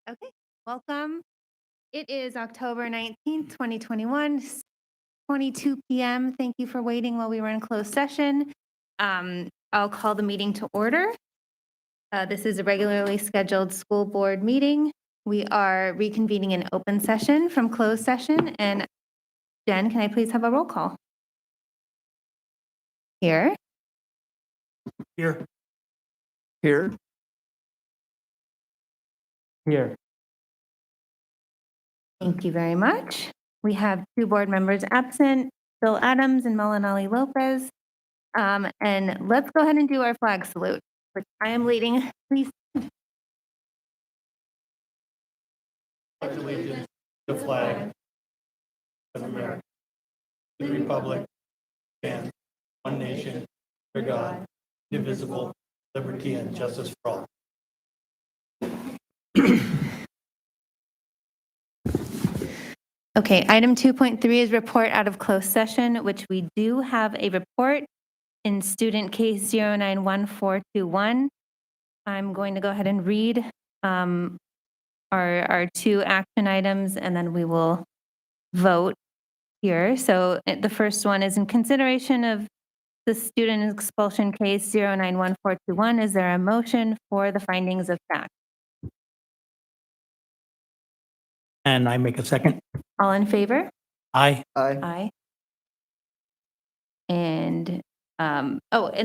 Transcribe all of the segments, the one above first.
Okay, welcome. It is October 19th, 2021, 22 p.m. Thank you for waiting while we were in closed session. I'll call the meeting to order. This is a regularly scheduled school board meeting. We are reconvening an open session from closed session. And Jen, can I please have a roll call? Here. Here. Here. Here. Thank you very much. We have two board members absent, Bill Adams and Melanali Lopez. And let's go ahead and do our flag salute, which I am leading. Please. Pledge allegiance to the flag of America, to the republic, and one nation, under God, indivisible, liberty and justice for all. Okay, item 2.3 is report out of closed session, which we do have a report in student case 091421. I'm going to go ahead and read our two action items, and then we will vote here. So the first one is in consideration of the student expulsion case 091421. Is there a motion for the findings of fact? And I make a second. All in favor? Aye. Aye. Aye. And, and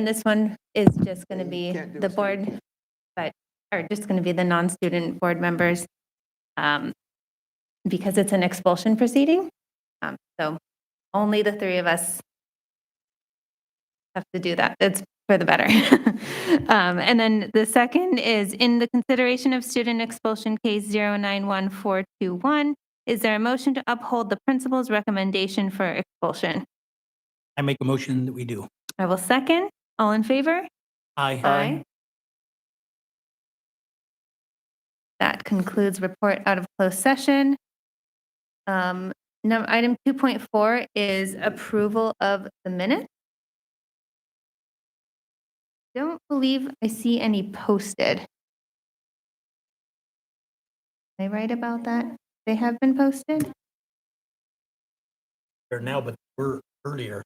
this one is just going to be Can't do the a board, or just going to be the non-student board members, because it's an expulsion proceeding. So only the three of us have to do that. It's for the better. And then the second is in the consideration of student expulsion case 091421, is there a motion to uphold the principal's recommendation for expulsion? I make a motion that we do. I will second. All in favor? Aye. Aye. That concludes report out of closed session. Item 2.4 is approval of the minutes. Don't believe I see any posted. Am I right about that? They have been posted? Here now, but we're earlier.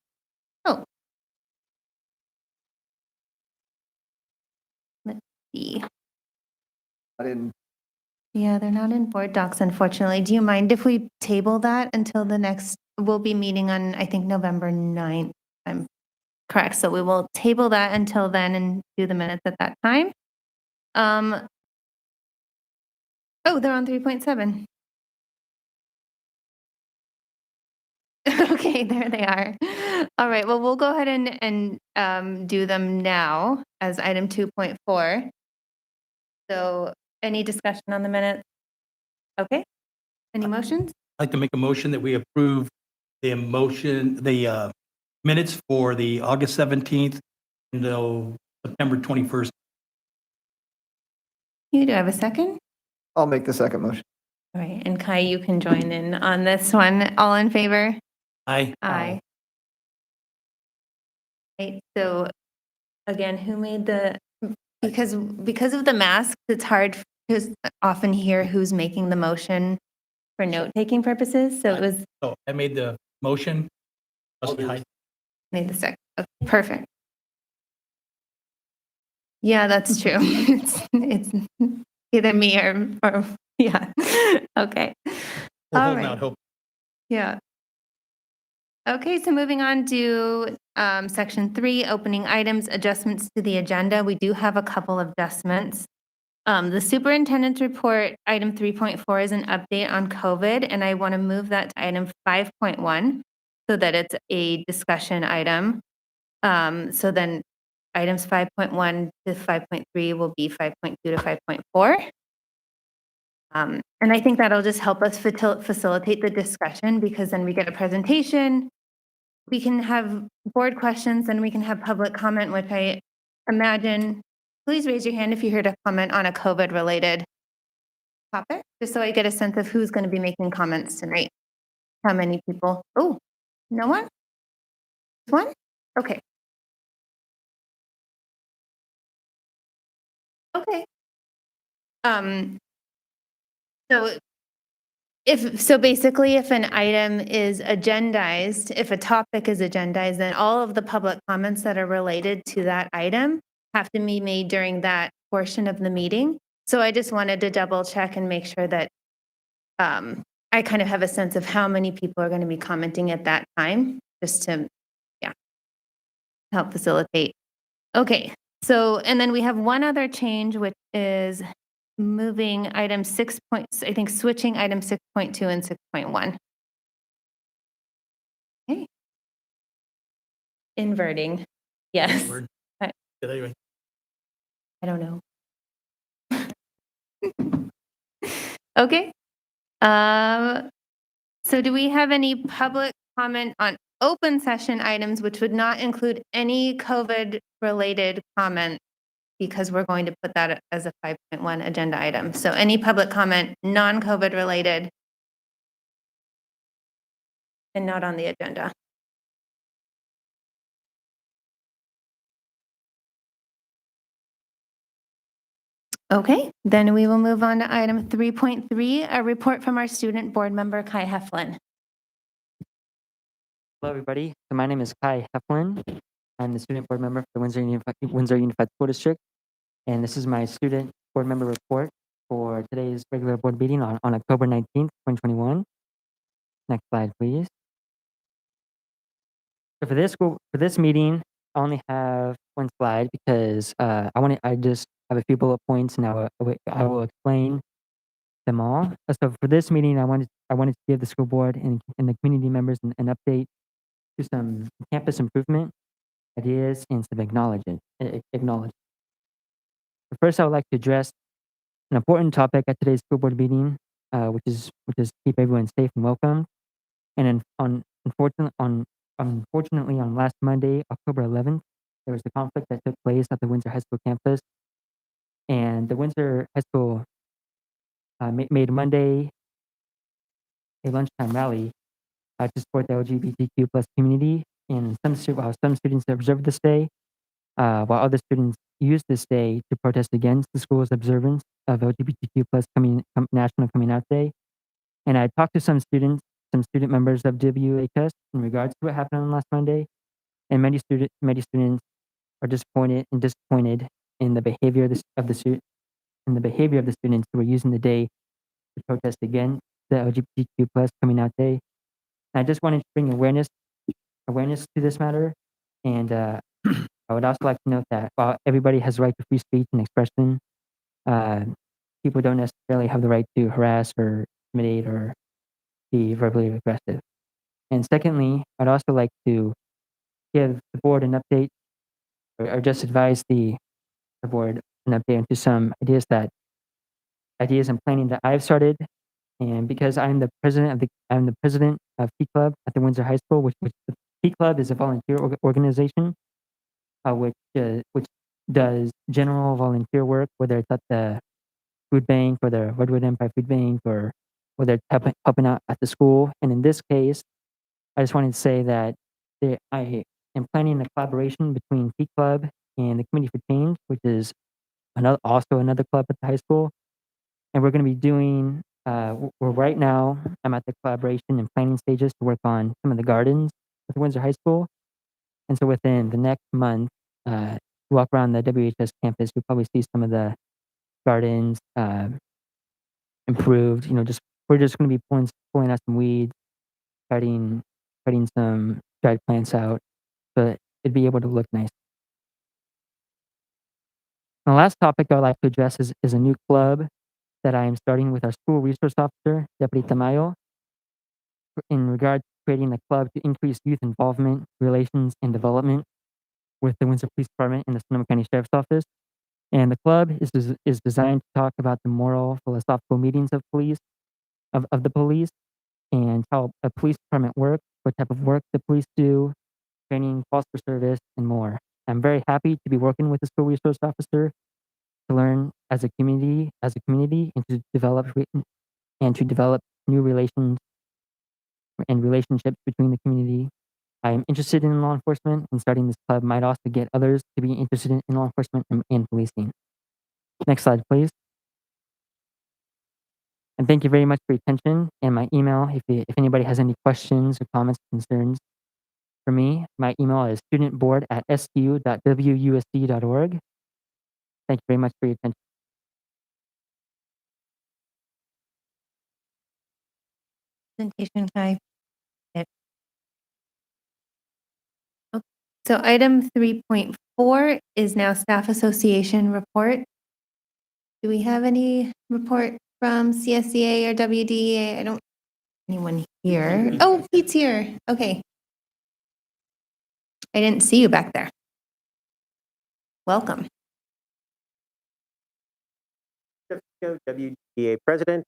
Oh. Let's see. I didn't. Yeah, they're not in board docs, unfortunately. Do you mind if we table that until the next, we'll be meeting on, I think, November 9th. I'm correct. So we will table that until then and do the minutes at that time. Oh, they're on 3.7. Okay, there they are. All right, well, we'll go ahead and do them now as item 2.4. So any discussion on the minutes? Okay, any motions? I'd like to make a motion that we approve the minutes for the August 17th until September 21st. You do have a second? I'll make the second motion. All right, and Kai, you can join in on this one. All in favor? Aye. Aye. Right, so again, who made because of the masks, it's hard to often hear who's making the motion for note-taking purposes. So it was So I made the motion. Aye. made the second. Okay, perfect. Yeah, that's true. It's either me or yeah. Okay. We're All holding right. out hope. Yeah. Okay, so moving on to section 3, opening items, adjustments to the agenda. We do have a couple of adjustments. The superintendent's report, item 3.4, is an update on COVID, and I want to move that to item 5.1 so that it's a discussion item. So then items 5.1 to 5.3 will be 5.2 to 5.4. And I think that'll just help us facilitate the discussion, because then we get a presentation, we can have board questions, and we can have public comment, which I imagine. Please raise your hand if you're here to comment on a COVID-related topic, just so I get a sense of who's going to be making comments tonight. How many people? Oh, no one? One? Okay. Okay. So basically, if an item is agendized, if a topic is agendized, then all of the public comments that are related to that item have to be made during that portion of the meeting. So I just wanted to double check and make sure that I kind of have a sense of how many people are going to be commenting at that time, just to, help facilitate. Okay, so, and then we have one other change, which is moving item 6 points, I think switching item 6.2 and 6.1. Okay. Inverting, yes. Word. I Say that again. I don't know. Okay. So do we have any public comment on open session items, which would not include any COVID-related comment? Because we're going to put that as a 5.1 agenda item. So any public comment, non-COVID related and not on the agenda. Okay, then we will move on to item 3.3, a report from our student board member, Kai Heflin. Hello, everybody. So my name is Kai Heflin. I'm the student board member for the Windsor Unified School District, and this is my student board member report for today's regular board meeting on October 19th, 2021. Next slide, please. So for this meeting, I only have one slide because I just have a few bullet points, and I will explain them all. So for this meeting, I wanted to give the school board and the community members an update to some campus improvement ideas and some acknowledgement. First, I would like to address an important topic at today's school board meeting, which is keep everyone safe and welcome. And unfortunately, on last Monday, October 11th, there was a conflict that took place at the Windsor High School campus, and the Windsor High School made Monday a lunchtime rally to support the LGBTQ plus community. And some students observed this day, while other students used this day to protest against the school's observance of LGBTQ plus National Coming Out Day. And I talked to some student members of WHS in regards to what happened on last Monday, and many students are disappointed in the behavior of the students who were using the day to protest against the LGBTQ plus Coming Out Day. And I just wanted to bring awareness to this matter, and I would also like to note that while everybody has the right to free speech and expression, people don't necessarily have the right to harass or intimidate or be verbally aggressive. And secondly, I'd also like to give the board an update or just advise the board an update into some ideas and planning that I've started. And because I'm the president of P Club at the Windsor High School, which the P Club is a volunteer organization, which does general volunteer work, whether it's at the food bank or the Redwood Empire Food Bank, or whether it's helping out at the school. And in this case, I just wanted to say that I am planning a collaboration between P Club and the Committee for Change, which is also another club at the high school. And we're going to be doing, right now, I'm at the collaboration and planning stages to work on some of the gardens at the Windsor High School. And so within the next month, walk around the WHS campus, you'll probably see some of the gardens improved. We're just going to be pulling out some weeds, cutting some dried plants out, but it'd be able to look nice. The last topic I'd like to address is a new club that I am starting with our school resource officer, Deputy Tamayo, in regard to creating a club to increase youth involvement, relations, and development with the Windsor Police Department and the Sonoma County Sheriff's Office. And the club is designed to talk about the moral, philosophical meetings of the police, and how a police department works, what type of work the police do, training, calls for service, and more. I'm very happy to be working with the school resource officer to learn as a community, and to develop new relations and relationships between the community. I am interested in law enforcement, and starting this club might also get others to be interested in law enforcement and policing. Next slide, please. And thank you very much for your attention. And my email, if anybody has any questions or comments, concerns for me, my email is studentboard@stu.wusd.org. Thank you very much for your attention. Presentation, can I? Yep. Okay. So item 3.4 is now staff association report. Do we have any report from CSEA or WDEA? I don't, anyone here? Oh, Pete's here. Okay. I didn't see you back there. Welcome. WDA president.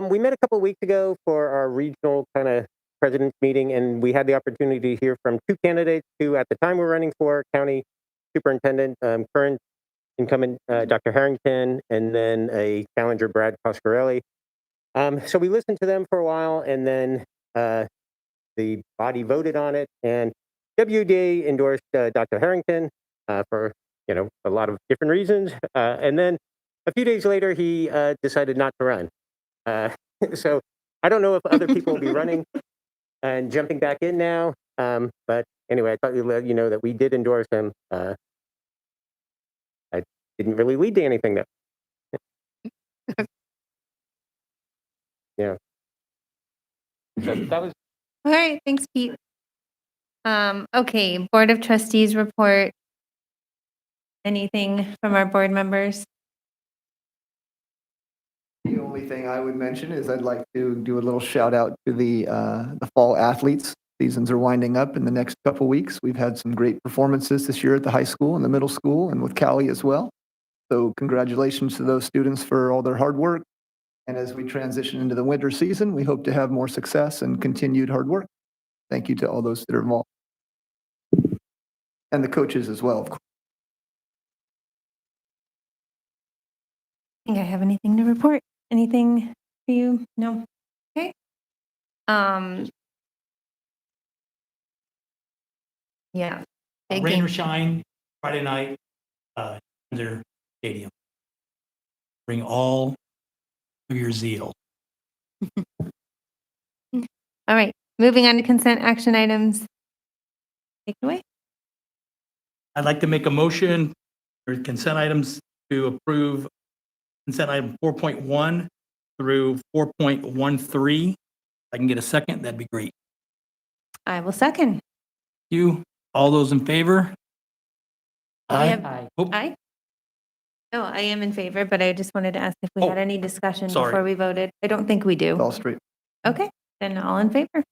We met a couple of weeks ago for our regional kind of president's meeting, and we had the opportunity to hear from two candidates who at the time were running for county superintendent, current incumbent Dr. Harrington, and then a challenger, Brad Coscarelli. So we listened to them for a while, and then the body voted on it, and WDA endorsed Dr. Harrington for a lot of different reasons, and then a few days later, he decided not to run. So I don't know if other people will be running and jumping back in now. But anyway, I thought we'd let you know that we did endorse him. I didn't really lead to anything though. Yeah. So that was. All right, thanks, Pete. Okay, Board of Trustees report. Anything from our board members? The only thing I would mention is I'd like to do a little shout out to the fall athletes. Seasons are winding up in the next couple weeks. We've had some great performances this year at the high school and the middle school and with Cali as well. So congratulations to those students for all their hard work. And as we transition into the winter season, we hope to have more success and continued hard work. Thank you to all those that are involved. And the coaches as well, of course. I think I have anything to report. Anything for you? No? Okay. Yeah. Big Rain game. or shine, Friday night, Windsor Stadium. Bring all of your zeal. All right, moving on to consent action items. Take it away. I'd like to make a motion for consent items to approve consent item 4.1 through 4.13. If I can get a second, that'd be great. I will second. You, all those in favor? I have- Aye. Oh, Aye. No, I am in favor, but I just wanted to ask if we had Oh, any discussion sorry. before we voted. I don't think we It's do. all straight. Okay, then all in favor.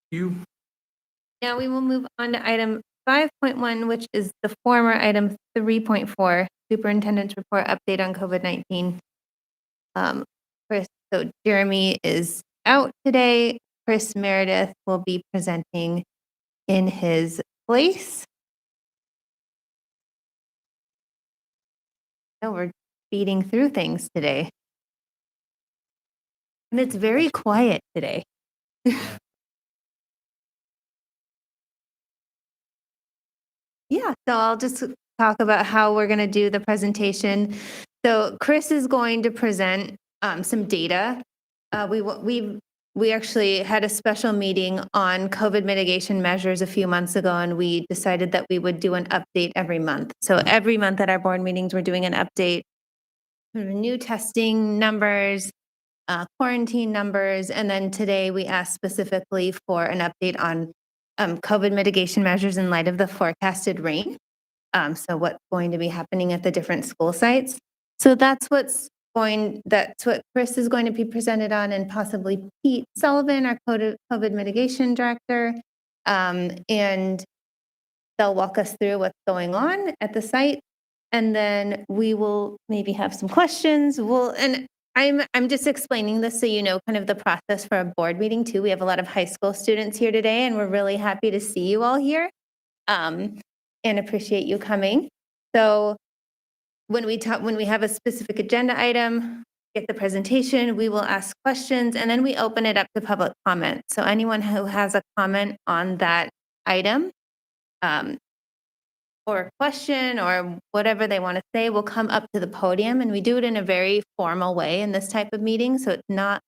you, Now we will move on to item 5.1, which is the former item 3.4, Superintendent's Report Update on COVID-19. So Jeremy is out today. Chris Meredith will be presenting in his place. No, we're speeding through things today. And it's very quiet today. Yeah, so I'll just talk about how we're going to do the presentation. So Chris is going to present some data. We actually had a special meeting on COVID mitigation measures a few months ago, and we decided that we would do an update every month. So every month at our board meetings, we're doing an update, new testing numbers, quarantine numbers, and then today we asked specifically for an update on COVID mitigation measures in light of the forecasted rain. So what's going to be happening at the different school sites. So that's what Chris is going to be presented on, and possibly Pete Sullivan, our COVID mitigation director. And they'll walk us through what's going on at the site. And then we will maybe have some questions. And I'm just explaining this so you know kind of the process for a board meeting too. We have a lot of high school students here today, and we're really happy to see you all here and appreciate you coming. So when we have a specific agenda item, get the presentation, we will ask questions, and then we open it up to public comment. So anyone who has a comment on that item, or a question or whatever they want to say will come up to the podium, and we do it in a very formal way in this type of meeting. So it's not,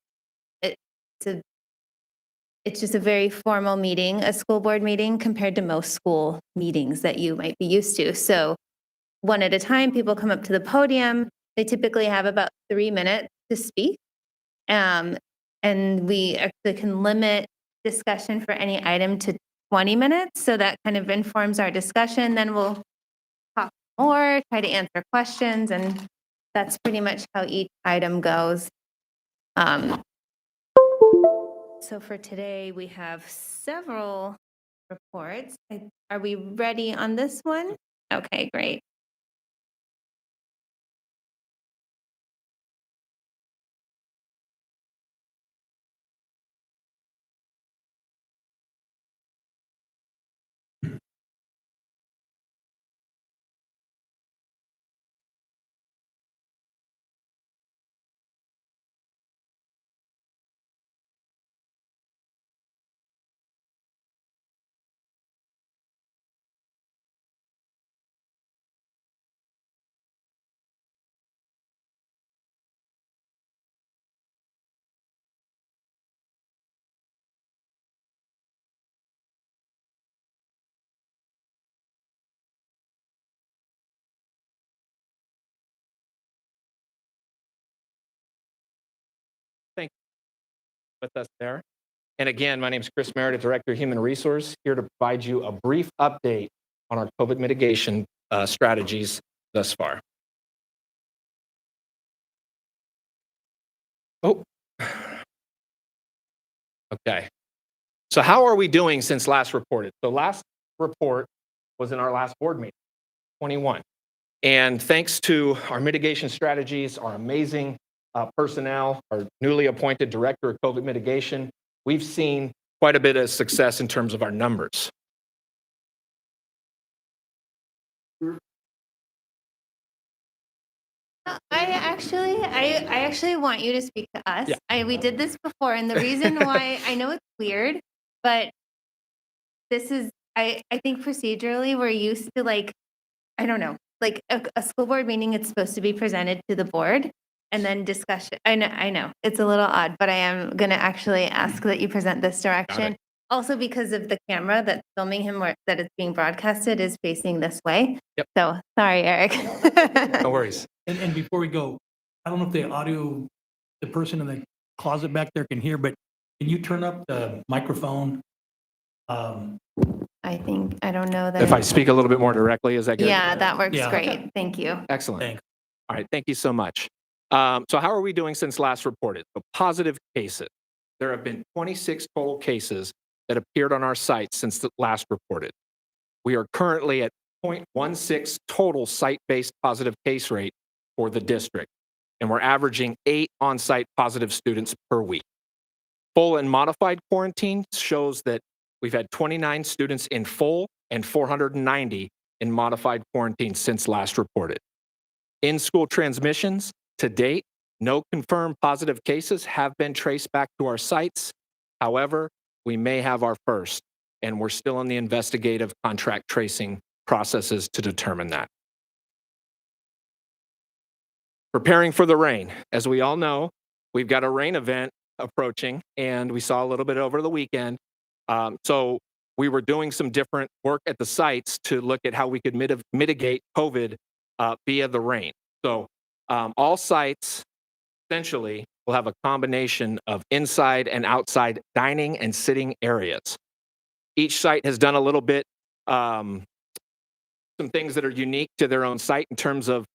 it's just a very formal meeting, a school board meeting compared to most school meetings that you might be used to. So one at a time, people come up to the podium. They typically have about 3 minutes to speak. And we actually can limit discussion for any item to 20 minutes. So that kind of informs our discussion. Then we'll talk more, try to answer questions, and that's pretty much how each item goes. So for today, we have several reports. Are we ready on this one? Okay, great. With us there. And again, my name is Chris Meredith, Director of Human Resource, here to provide you a brief update on our COVID mitigation strategies thus far. Oh, okay. So how are we doing since last reported? So last report was in our last board meeting, 21. And thanks to our mitigation strategies, our amazing personnel, our newly appointed Director of COVID mitigation, we've seen quite a bit of success in terms of our numbers. I actually want you to speak to us. Yeah. We did this before, and the reason why, I know it's weird, but this is, I think procedurally, we're used to, like, I don't know, like a school board meeting, it's supposed to be presented to the board and then discussion. I know, it's a little odd, but I am going to actually ask that you present this direction. Also because of the camera that's filming him, or that it's being broadcasted, is facing this way. Yep. So sorry, Eric. No worries. And before we go, I don't know if the audio, the person in the closet back there can hear, but can you turn up the microphone? I think, I don't know that. If I speak a little bit more directly, is that good? Yeah, that works Yeah. great. Thank you. Excellent. Thanks. All right, thank you so much. So how are we doing since last reported? So positive cases. There have been 26 total cases that appeared on our site since the last reported. We are currently at 0.16 total site-based positive case rate for the district, and we're averaging 8 on-site positive students per week. Full and modified quarantine shows that we've had 29 students in full and 490 in modified quarantine since last reported. In-school transmissions, to date, no confirmed positive cases have been traced back to our sites. However, we may have our first, and we're still in the investigative contract tracing processes to determine that. Preparing for the rain. As we all know, we've got a rain event approaching, and we saw a little bit over the weekend. So we were doing some different work at the sites to look at how we could mitigate COVID via the rain. So all sites essentially will have a combination of inside and outside dining and sitting areas. Each site has done a little bit, some things that are unique to their own site in terms of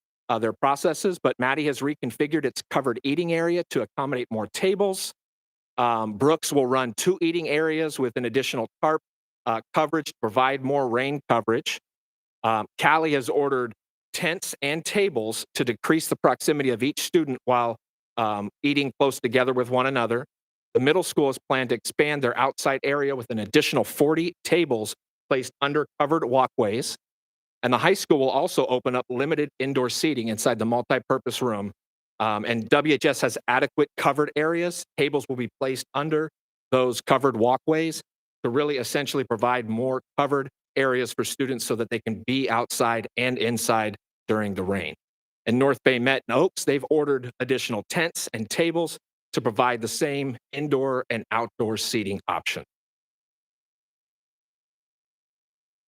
their processes, but Maddie has reconfigured its covered eating area to accommodate more tables. Brooks will run 2 eating areas with an additional tarp coverage to provide more rain coverage. Callie has ordered tents and tables to decrease the proximity of each student while eating close together with one another. The middle school has planned to expand their outside area with an additional 40 tables placed under covered walkways. And the high school will also open up limited indoor seating inside the multi-purpose room. And WHS has adequate covered areas. Tables will be placed under those covered walkways to really essentially provide more covered areas for students so that they can be outside and inside during the rain. In North Bay Met and Oaks, they've ordered additional tents and tables to provide the same indoor and outdoor seating option.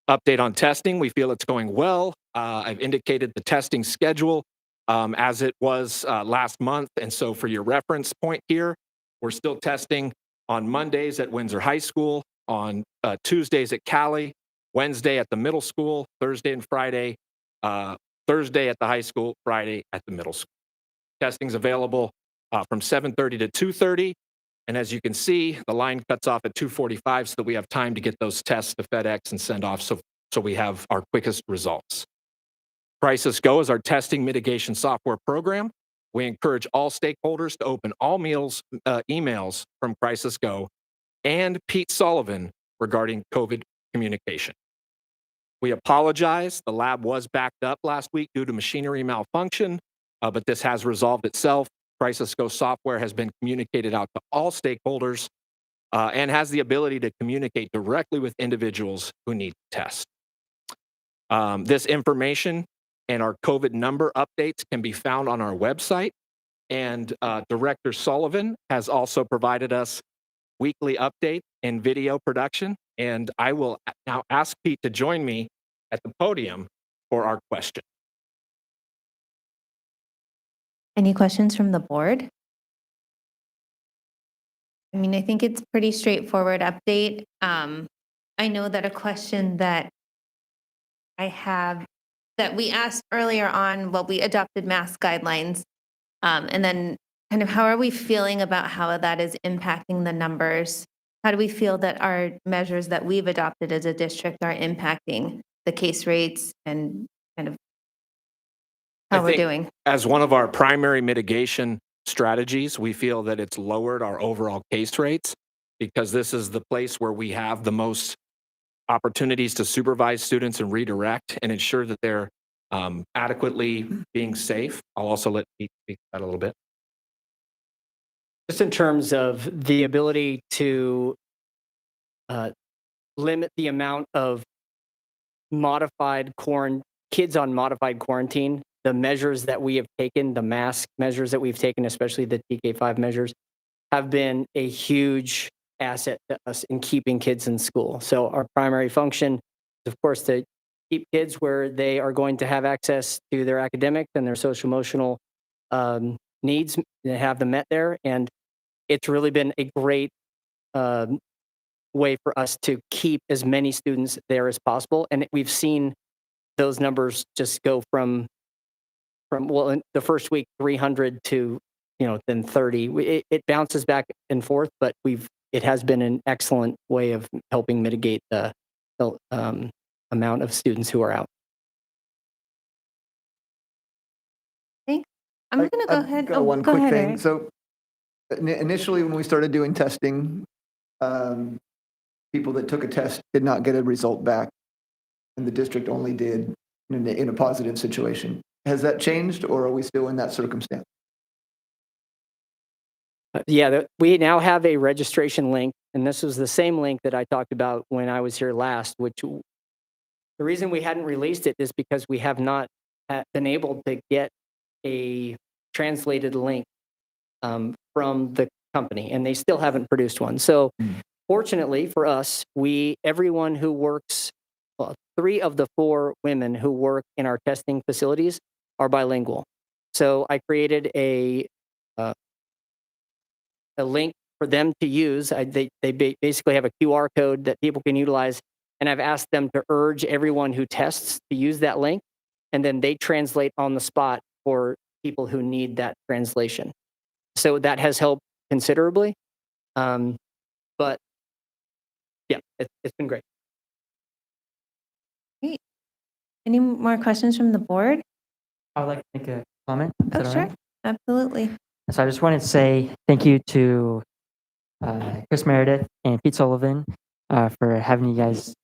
Update on testing, we feel it's going well. I've indicated the testing schedule as it was last month. And so for your reference point here, we're still testing on Mondays at Windsor High School, on Tuesdays at Cali, Wednesday at the middle school, Thursday and Friday, Thursday at the high school, Friday at the middle school. Testing's available from 7:30 to 2:30. And as you can see, the line cuts off at 2:45 so that we have time to get those tests to FedEx and send off so we have our quickest results. Crisis Go is our testing mitigation software program. We encourage all stakeholders to open all emails from Crisis Go and Pete Sullivan regarding COVID communication. We apologize. The lab was backed up last week due to machinery malfunction, but this has resolved itself. Crisis Go software has been communicated out to all stakeholders and has the ability to communicate directly with individuals who need to test. This information and our COVID number updates can be found on our website. And Director Sullivan has also provided us weekly update and video production. And I will now ask Pete to join me at the podium for our question. Any questions from the board? I mean, I think it's pretty straightforward update. I know that a question that I have that we asked earlier on, well, we adopted mask guidelines. And then kind of how are we feeling about how that is impacting the numbers? How do we feel that our measures that we've adopted as a district are impacting the case rates and kind of how we're doing? As one of our primary mitigation strategies, we feel that it's lowered our overall case rates because this is the place where we have the most opportunities to supervise students and redirect and ensure that they're adequately being safe. I'll also let Pete speak to that a little bit. Just in terms of the ability to limit the amount of kids on modified quarantine, the measures that we have taken, the mask measures that we've taken, especially the TK5 measures, have been a huge asset to us in keeping kids in school. So our primary function is, of course, to keep kids where they are going to have access to their academic and their social emotional needs and have them met there. And it's really been a great way for us to keep as many students there as possible. And we've seen those numbers just go from well, in the first week, 300 to, then 30. It bounces back and forth, but it has been an excellent way of helping mitigate the amount of students who are out. Thanks. I'm going to go ahead. I've got one go quick ahead, thing. Eric. So initially, when we started doing testing, people that took a test did not get a result back, and the district only did in a positive situation. Has that changed, or are we still in that circumstance? We now have a registration link, and this was the same link that I talked about when I was here last, which the reason we hadn't released it is because we have not been able to get a translated link from the company, and they still haven't produced one. So fortunately for us, everyone who works, 3 of the 4 women who work in our testing facilities are bilingual. So I created a link for them to use. They basically have a QR code that people can utilize, and I've asked them to urge everyone who tests to use that link, and then they translate on the spot for people who need that translation. So that has helped considerably. But yeah, it's been great. Great. Any more questions from the board? I would like to make a comment. Is Oh, that all sure. right? Absolutely. So I just wanted to say thank you to Chris Meredith and Pete Sullivan for having you guys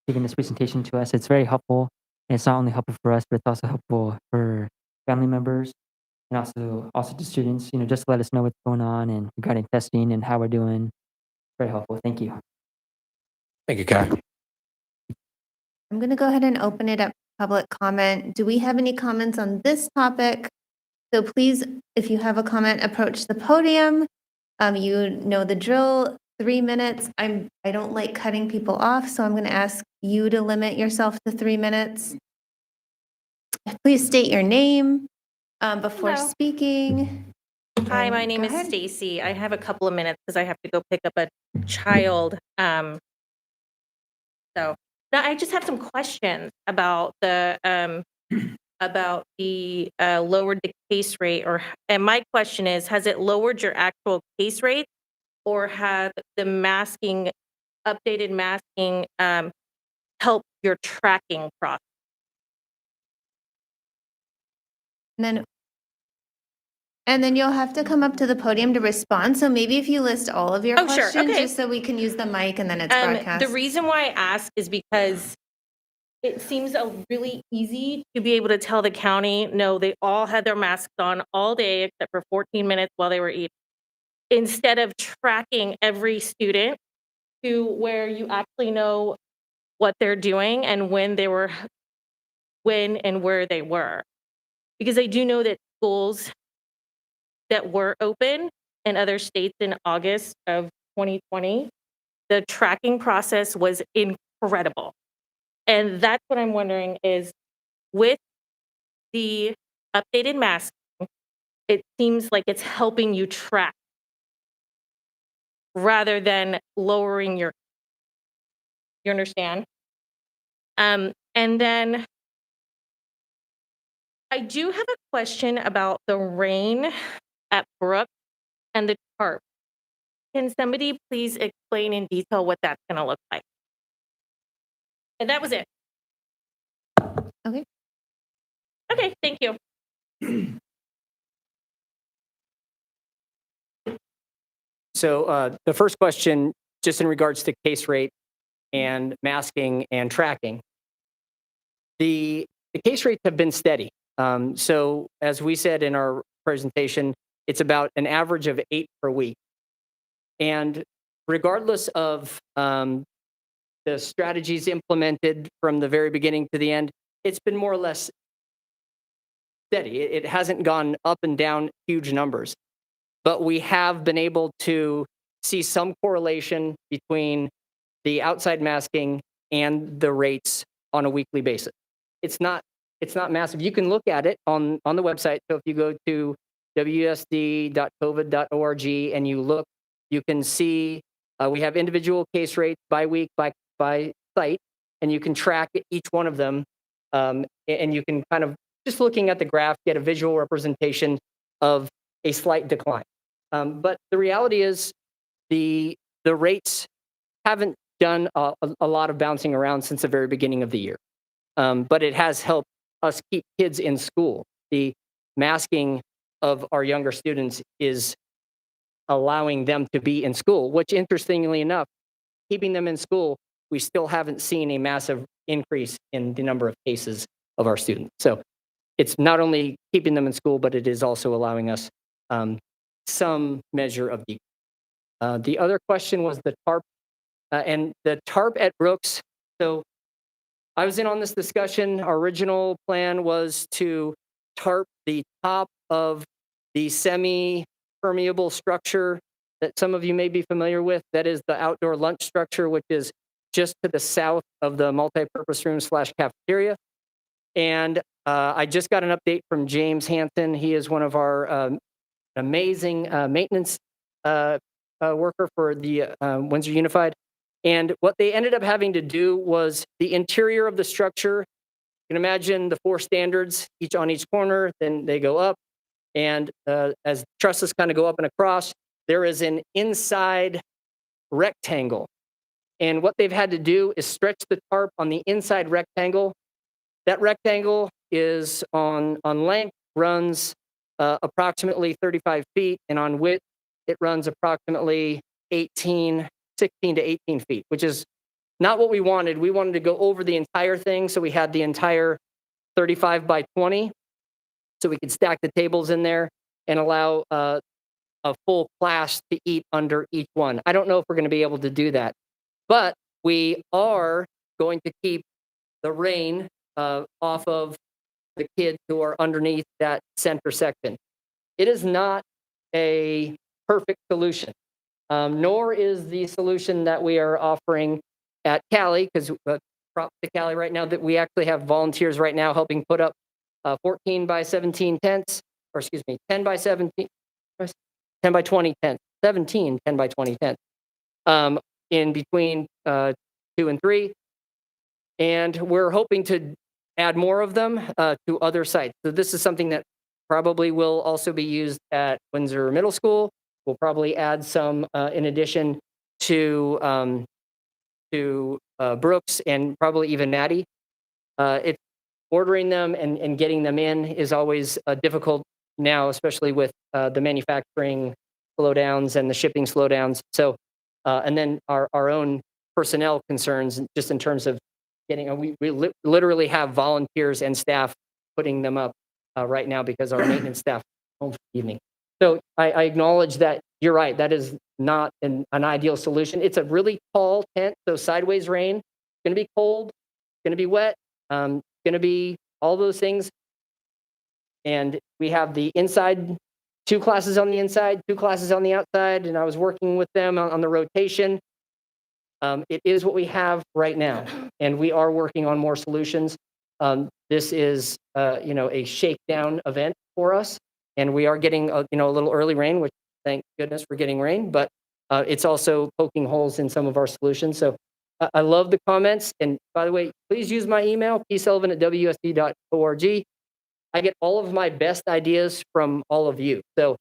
giving this presentation to us. It's very helpful. And it's not only helpful for us, but it's also helpful for family members and also to students, just to let us know what's going on and regarding testing and how we're doing. Very helpful. Thank you. Thank you, Kai. I'm going to go ahead and open it up to public comment. Do we have any comments on this topic? So please, if you have a comment, approach the podium. You know the drill, 3 minutes. I don't like cutting people off, so I'm going to ask you to limit yourself to 3 minutes. Please state your name before Hello. speaking. Hi, And my name go is ahead. Stacy. I have a couple of minutes because I have to go pick up a child. So now I just have some questions about the lowered the case rate, and my question is, has it lowered your actual case rate, or have the updated masking helped your tracking process? And then you'll have to come up to the podium to respond. So maybe if you list all of your Oh, sure. questions, Okay. just so we can use the mic and then it's broadcast. The reason why I ask is because it seems really easy to be able to tell the county, no, they all had their masks on all day except for 14 minutes while they were eating, instead of tracking every student to where you actually know what they're doing and when and where they were. Because I do know that schools that were open in other states in August of 2020, the tracking process was incredible. And that's what I'm wondering is, with the updated masking, it seems like it's helping you track rather than lowering you understand? And then I do have a question about the rain at Brook and the tarp. Can somebody please explain in detail what that's going to look like? And that was it. Okay. Okay, thank you. So the first question, just in regards to case rate and masking and tracking, the case rates have been steady. So as we said in our presentation, it's about an average of 8 per week. And regardless of the strategies implemented from the very beginning to the end, it's been more or less steady. It hasn't gone up and down huge numbers. But we have been able to see some correlation between the outside masking and the rates on a weekly basis. It's not massive. You can look at it on the website. So if you go to wsd.covid.org and you look, you can see we have individual case rates by week, by site, and you can track each one of them. And you can kind of, just looking at the graph, get a visual representation of a slight decline. But the reality is the rates haven't done a lot of bouncing around since the very beginning of the year. But it has helped us keep kids in school. The masking of our younger students is allowing them to be in school, which, interestingly enough, keeping them in school, we still haven't seen a massive increase in the number of cases of our students. So it's not only keeping them in school, but it is also allowing us some measure of decrease. The other question was the TARP, and the TARP at Brooks. So I was in on this discussion. Our original plan was to TARP the top of the semi-permeable structure that some of you may be familiar with. That is the outdoor lunch structure, which is just to the south of the multi-purpose room / cafeteria. And I just got an update from James Hansen. He is one of our amazing maintenance worker for the Windsor Unified. And what they ended up having to do was the interior of the structure. You can imagine the 4 standards, each on each corner, then they go up. And as trusses kind of go up and across, there is an inside rectangle. And what they've had to do is stretch the tarp on the inside rectangle. That rectangle is on length, runs approximately 35 feet, and on width, it runs approximately 16 to 18 feet, which is not what we wanted. We wanted to go over the entire thing, so we had the entire 35 by 20, so we could stack the tables in there and allow a full class to eat under each one. I don't know if we're going to be able to do that, but we are going to keep the rain off of the kids who are underneath that center section. It is not a perfect solution, nor is the solution that we are offering at Cali, because prop to Cali right now that we actually have volunteers right now helping put up 14 by 17 tents, or excuse me, 10 by 17, 10 by 20 tents, 17 10 by 20 tents, in between 2 and 3. And we're hoping to add more of them to other sites. So this is something that probably will also be used at Windsor Middle School. We'll probably add some in addition to Brooks and probably even Maddie. It's ordering them and getting them in is always difficult now, especially with the manufacturing slowdowns and the shipping slowdowns. So, and then our own personnel concerns, just in terms of getting, we literally have volunteers and staff putting them up right now because our maintenance staff home for the evening. So I acknowledge that you're right. That is not an ideal solution. It's a really tall tent, so sideways rain. It's going to be cold. It's going to be wet. Going to be all those things. And we have the inside, 2 classes on the inside, 2 classes on the outside, and I was working with them on the rotation. It is what we have right now, and we are working on more solutions. This is, a shakedown event for us, and we are getting, a little early rain, which thank goodness we're getting rain, but it's also poking holes in some of our solutions. So I love the comments. And by the way, please use my email, psullivan@wsd.org. I get all of my best ideas from all of you. So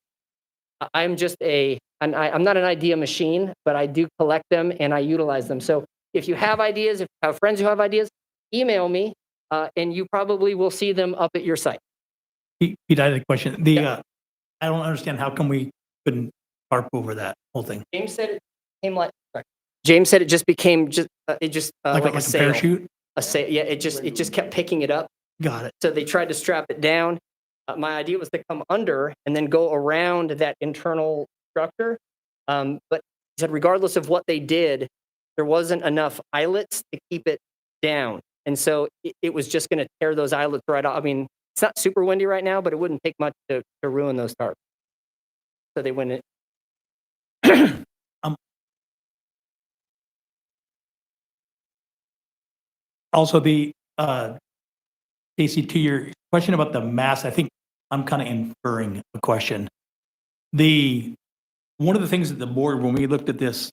I'm just I'm not an idea machine, but I do collect them and I utilize them. So if you have ideas, if you have friends who have ideas, email me, and you probably will see them up at your site. Pete, I had a question. I don't understand, how come we couldn't harp over that whole thing? James said it came like, sorry. James said it just became Like like a parachute? Yeah, it just kept picking it up. Got it. So they tried to strap it down. My idea was to come under and then go around that internal structure. But he said, regardless of what they did, there wasn't enough eyelets to keep it down. And so it was just going to tear those eyelets right off. I mean, it's not super windy right now, but it wouldn't take much to ruin those tarps. So they went in. Also, Casey, to your question about the mass, I think I'm kind of inferring a question. One of the things that the board, when we looked at this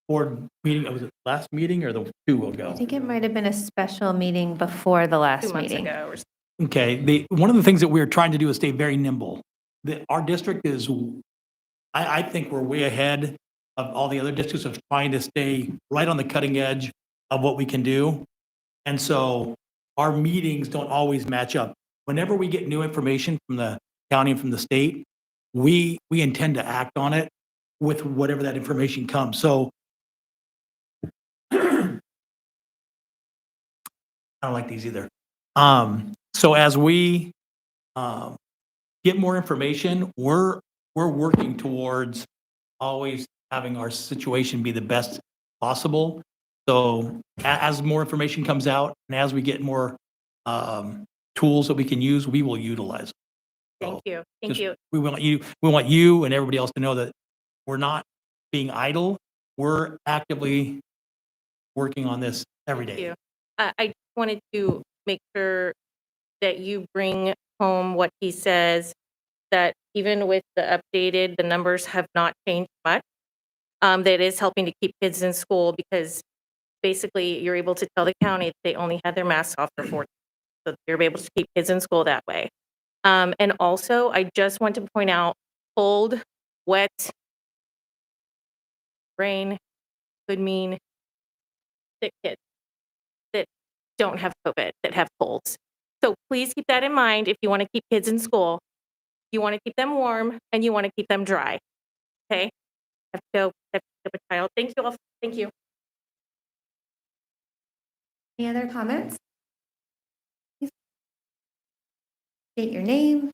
board meeting, was it last meeting or the 2 ago? I think it might have been a special meeting before the 2 last months meeting. ago. Okay, one of the things that we're trying to do is stay very nimble. Our district is, I think we're way ahead of all the other districts of trying to stay right on the cutting edge of what we can do. And so our meetings don't always match up. Whenever we get new information from the county and from the state, we intend to act on it with whatever that information comes. So I don't like these either. So as we get more information, we're working towards always having our situation be the best possible. So as more information comes out and as we get more tools that we can use, we will utilize. Thank you. Thank Just- you. We want you and everybody else to know that we're not being idle. We're actively working on this every Thank day. you. I just wanted to make sure that you bring home what he says, that even with the updated, the numbers have not changed much. That is helping to keep kids in school, because basically you're able to tell the county that they only had their masks off for 4 days. So you're able to keep kids in school that way. And also, I just want to point out, cold, wet, rain could mean sick kids that don't have COVID, that have colds. So please keep that in mind if you want to keep kids in school. You want to keep them warm and you want to keep them dry. Okay? Have to go pick up a child. Thank you all. Thank you. Any other comments? Please state your name.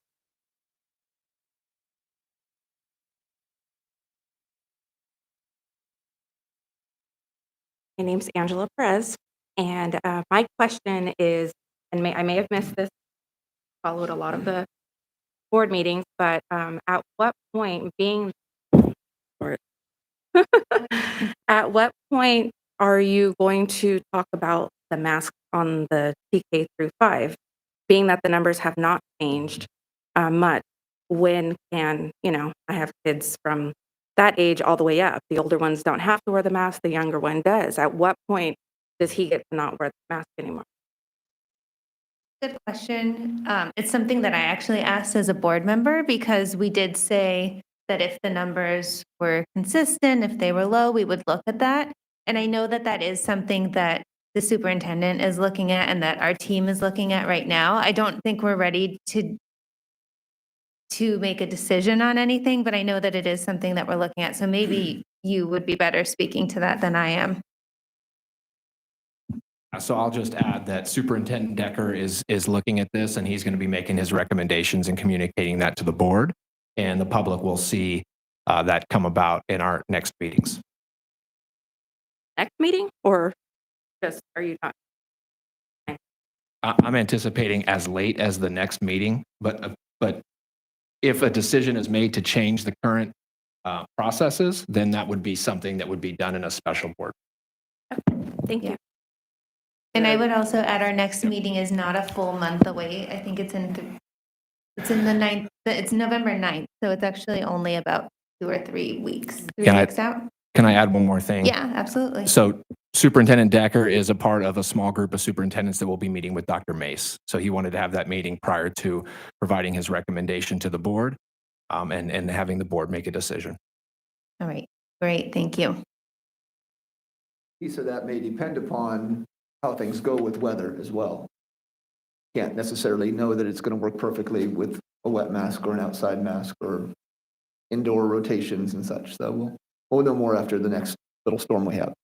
My name's Angela Perez. And my question is, and I may have missed this, followed a lot of the board meetings, but at what point, or at what point are you going to talk about the mask on the TK through 5? Being that the numbers have not changed much, when can, I have kids from that age all the way up. The older ones don't have to wear the mask, the younger one does. At what point does he get to not wear the mask anymore? Good question. It's something that I actually asked as a board member because we did say that if the numbers were consistent, if they were low, we would look at that. And I know that that is something that the superintendent is looking at and that our team is looking at right now. I don't think we're ready to make a decision on anything, but I know that it is something that we're looking at. So maybe you would be better speaking to that than I am. So I'll just add that Superintendent Decker is looking at this, and he's going to be making his recommendations and communicating that to the board. And the public will see that come about in our next meetings. Next meeting, or just, are you not? I'm anticipating as late as the next meeting, but if a decision is made to change the current processes, then that would be something that would be done in a special board. Thank you. And I would also add our next meeting is not a full month away. I think it's in the 9th, it's November 9th. So it's actually only about 2 or 3 weeks. 3 Can I- weeks out? Can I add one more thing? Yeah, absolutely. So Superintendent Decker is a part of a small group of superintendents that will be meeting with Dr. Mace. So he wanted to have that meeting prior to providing his recommendation to the board and having the board make a decision. All right, great, thank you. Piece of that may depend upon how things go with weather as well. Can't necessarily know that it's going to work perfectly with a wet mask or an outside mask or indoor rotations and such. So we'll know more after the next little storm we have.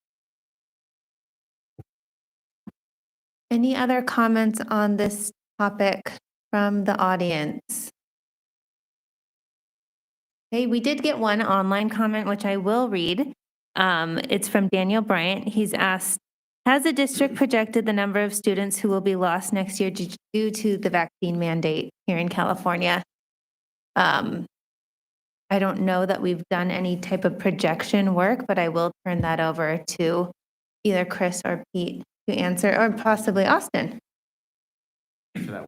Any other comments on this topic from the audience? Okay, we did get one online comment, which I will read. It's from Daniel Bryant. He's asked, has the district projected the number of students who will be lost next year due to the vaccine mandate here in California? I don't know that we've done any type of projection work, but I will turn that over to either Chris or Pete to answer, or possibly Austin. So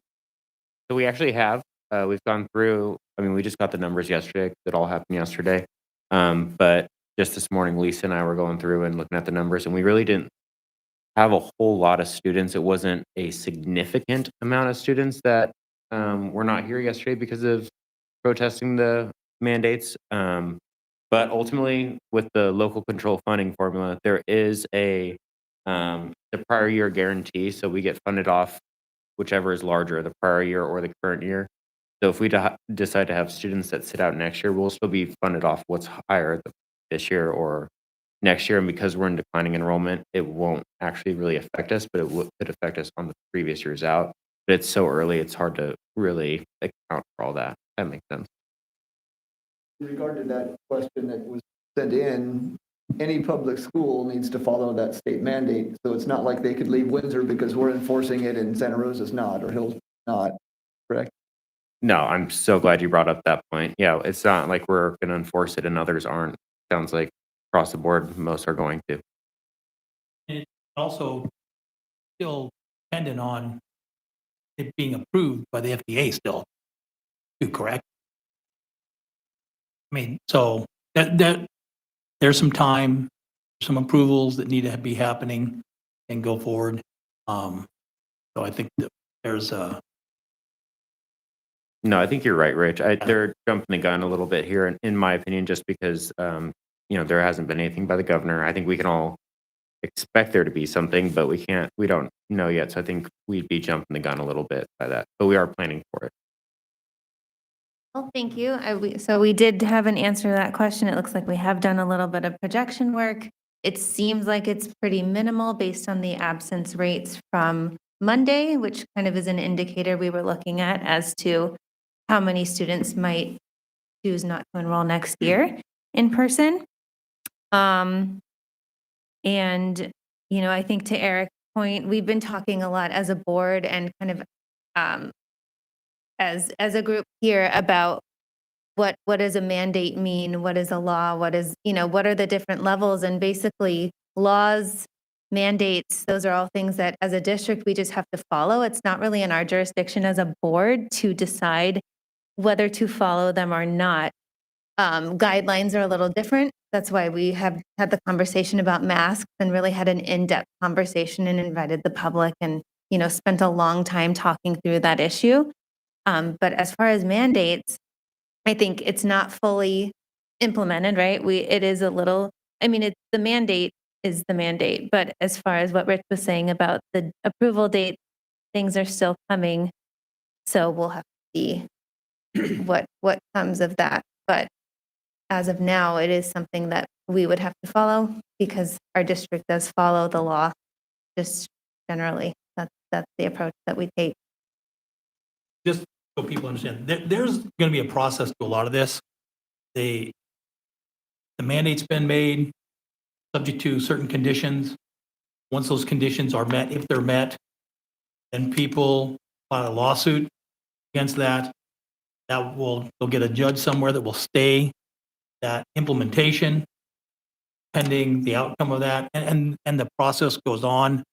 we actually have, we've gone through, we just got the numbers yesterday. It all happened yesterday. But just this morning, Lisa and I were going through and looking at the numbers, and we really didn't have a whole lot of students. It wasn't a significant amount of students that were not here yesterday because of protesting the mandates. But ultimately, with the local control funding formula, there is the prior year guarantee. So we get funded off whichever is larger, the prior year or the current year. So if we decide to have students that sit out next year, we'll still be funded off what's higher this year or next year. And because we're in declining enrollment, it won't actually really affect us, but it could affect us on the previous years out. But it's so early, it's hard to really account for all that. That makes sense. In regard to that question that was sent in, any public school needs to follow that state mandate. So it's not like they could leave Windsor because we're enforcing it and Santa Rosa's not, or Hill's not, correct? No, I'm so glad you brought up that point. Yeah, it's not like we're going to enforce it and others aren't. Sounds like across the board, most are going to. And also still dependent on it being approved by the FDA still, too, correct? So that there's some time, some approvals that need to be happening and go forward. So I think that there's a. No, I think you're right, Rich. They're jumping the gun a little bit here, in my opinion, just because there hasn't been anything by the governor. I think we can all expect there to be something, but we don't know yet. So I think we'd be jumping the gun a little bit by that, but we are planning for it. Well, thank you. So we did have an answer to that question. It looks like we have done a little bit of projection work. It seems like it's pretty minimal based on the absence rates from Monday, which kind of is an indicator we were looking at as to how many students might choose not to enroll next year in person. And, I think to Eric, point, we've been talking a lot as a board and kind of as a group here about what does a mandate mean? What is a law? What is, what are the different levels? And basically laws, mandates, those are all things that as a district, we just have to follow. It's not really in our jurisdiction as a board to decide whether to follow them or not. Guidelines are a little different. That's why we have had the conversation about masks and really had an in-depth conversation and invited the public and, spent a long time talking through that issue. But as far as mandates, I think it's not fully implemented, right? It is a little, the mandate is the mandate, but as far as what Rich was saying about the approval date, things are still coming. So we'll have to see what comes of that. But as of now, it is something that we would have to follow because our district does follow the law, just generally. That's the approach that we take. Just so people understand, there's going to be a process to a lot of this. The mandate's been made subject to certain conditions. Once those conditions are met, if they're met, then people file a lawsuit against that. They'll get a judge somewhere that will stay that implementation pending the outcome of that. And the process goes on.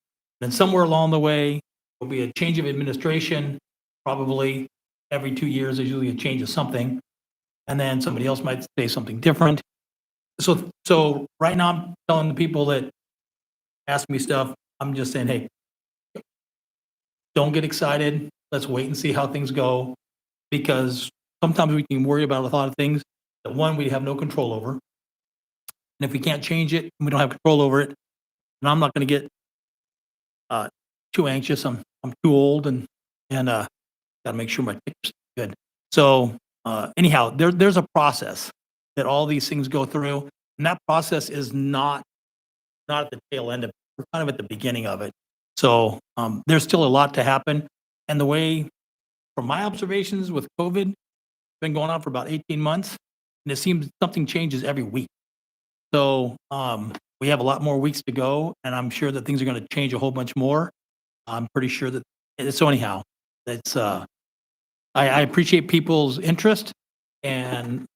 Then somewhere along the way, there'll be a change of administration, probably every 2 years, there's usually a change of something. And then somebody else might say something different. So right now I'm telling the people that ask me stuff, I'm just saying, hey, don't get excited. Let's wait and see how things go. Because sometimes we can worry about a lot of things that one, we have no control over. And if we can't change it, and we don't have control over it, and I'm not going to get too anxious. I'm too old and got to make sure my ticker's good. So anyhow, there's a process that all these things go through, and that process is not at the tail end of it. We're kind of at the beginning of it. So there's still a lot to happen. And the way, from my observations with COVID, it's been going on for about 18 months, and it seems something changes every week. So we have a lot more weeks to go, and I'm sure that things are going to change a whole bunch more. I'm pretty sure that, so anyhow, it's, I appreciate people's interest and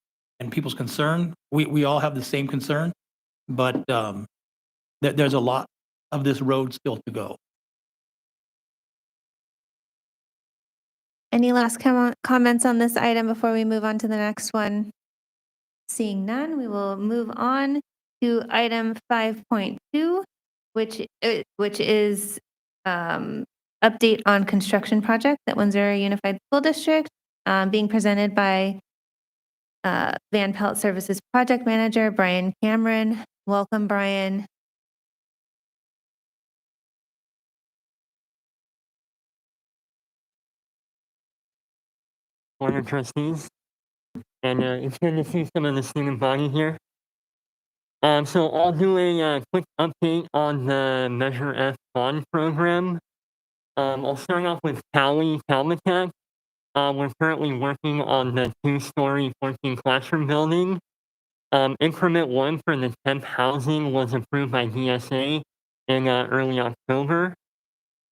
people's concern. We all have the same concern, but there's a lot of this road still to go. Any last comments on this item before we move on to the next one? Seeing none, we will move on to item 5.2, which is update on construction project at Windsor Unified School District, being presented by Van Pelt Services Project Manager, Brian Cameron. Welcome, Brian. Board of Trustees, and it's good to see some of the student body here. So I'll do a quick update on the Measure F bond program. I'll start off with Calmatech. We're currently working on the 2-story 14 classroom building. Increment 1 for the temp housing was approved by DSA in early October.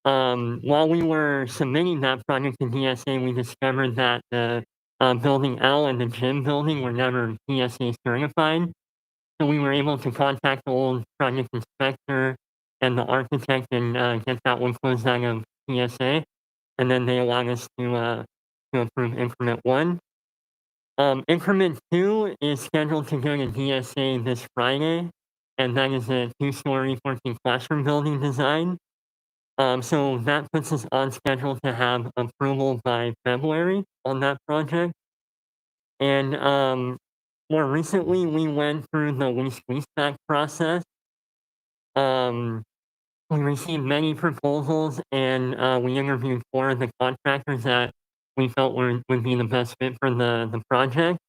While we were submitting that project to DSA, we discovered that the building L and the gym building were never DSA certified. So we were able to contact the old project inspector and the architect and get that one closed out of DSA. And then they allowed us to approve increment 1. Increment 2 is scheduled to go to DSA this Friday, and that is a 2-story 14 classroom building design. So that puts us on schedule to have approval by February on that project. And more recently, we went through the lease-leaseback process. We received many proposals, and we interviewed 4 of the contractors that we felt would be the best fit for the project.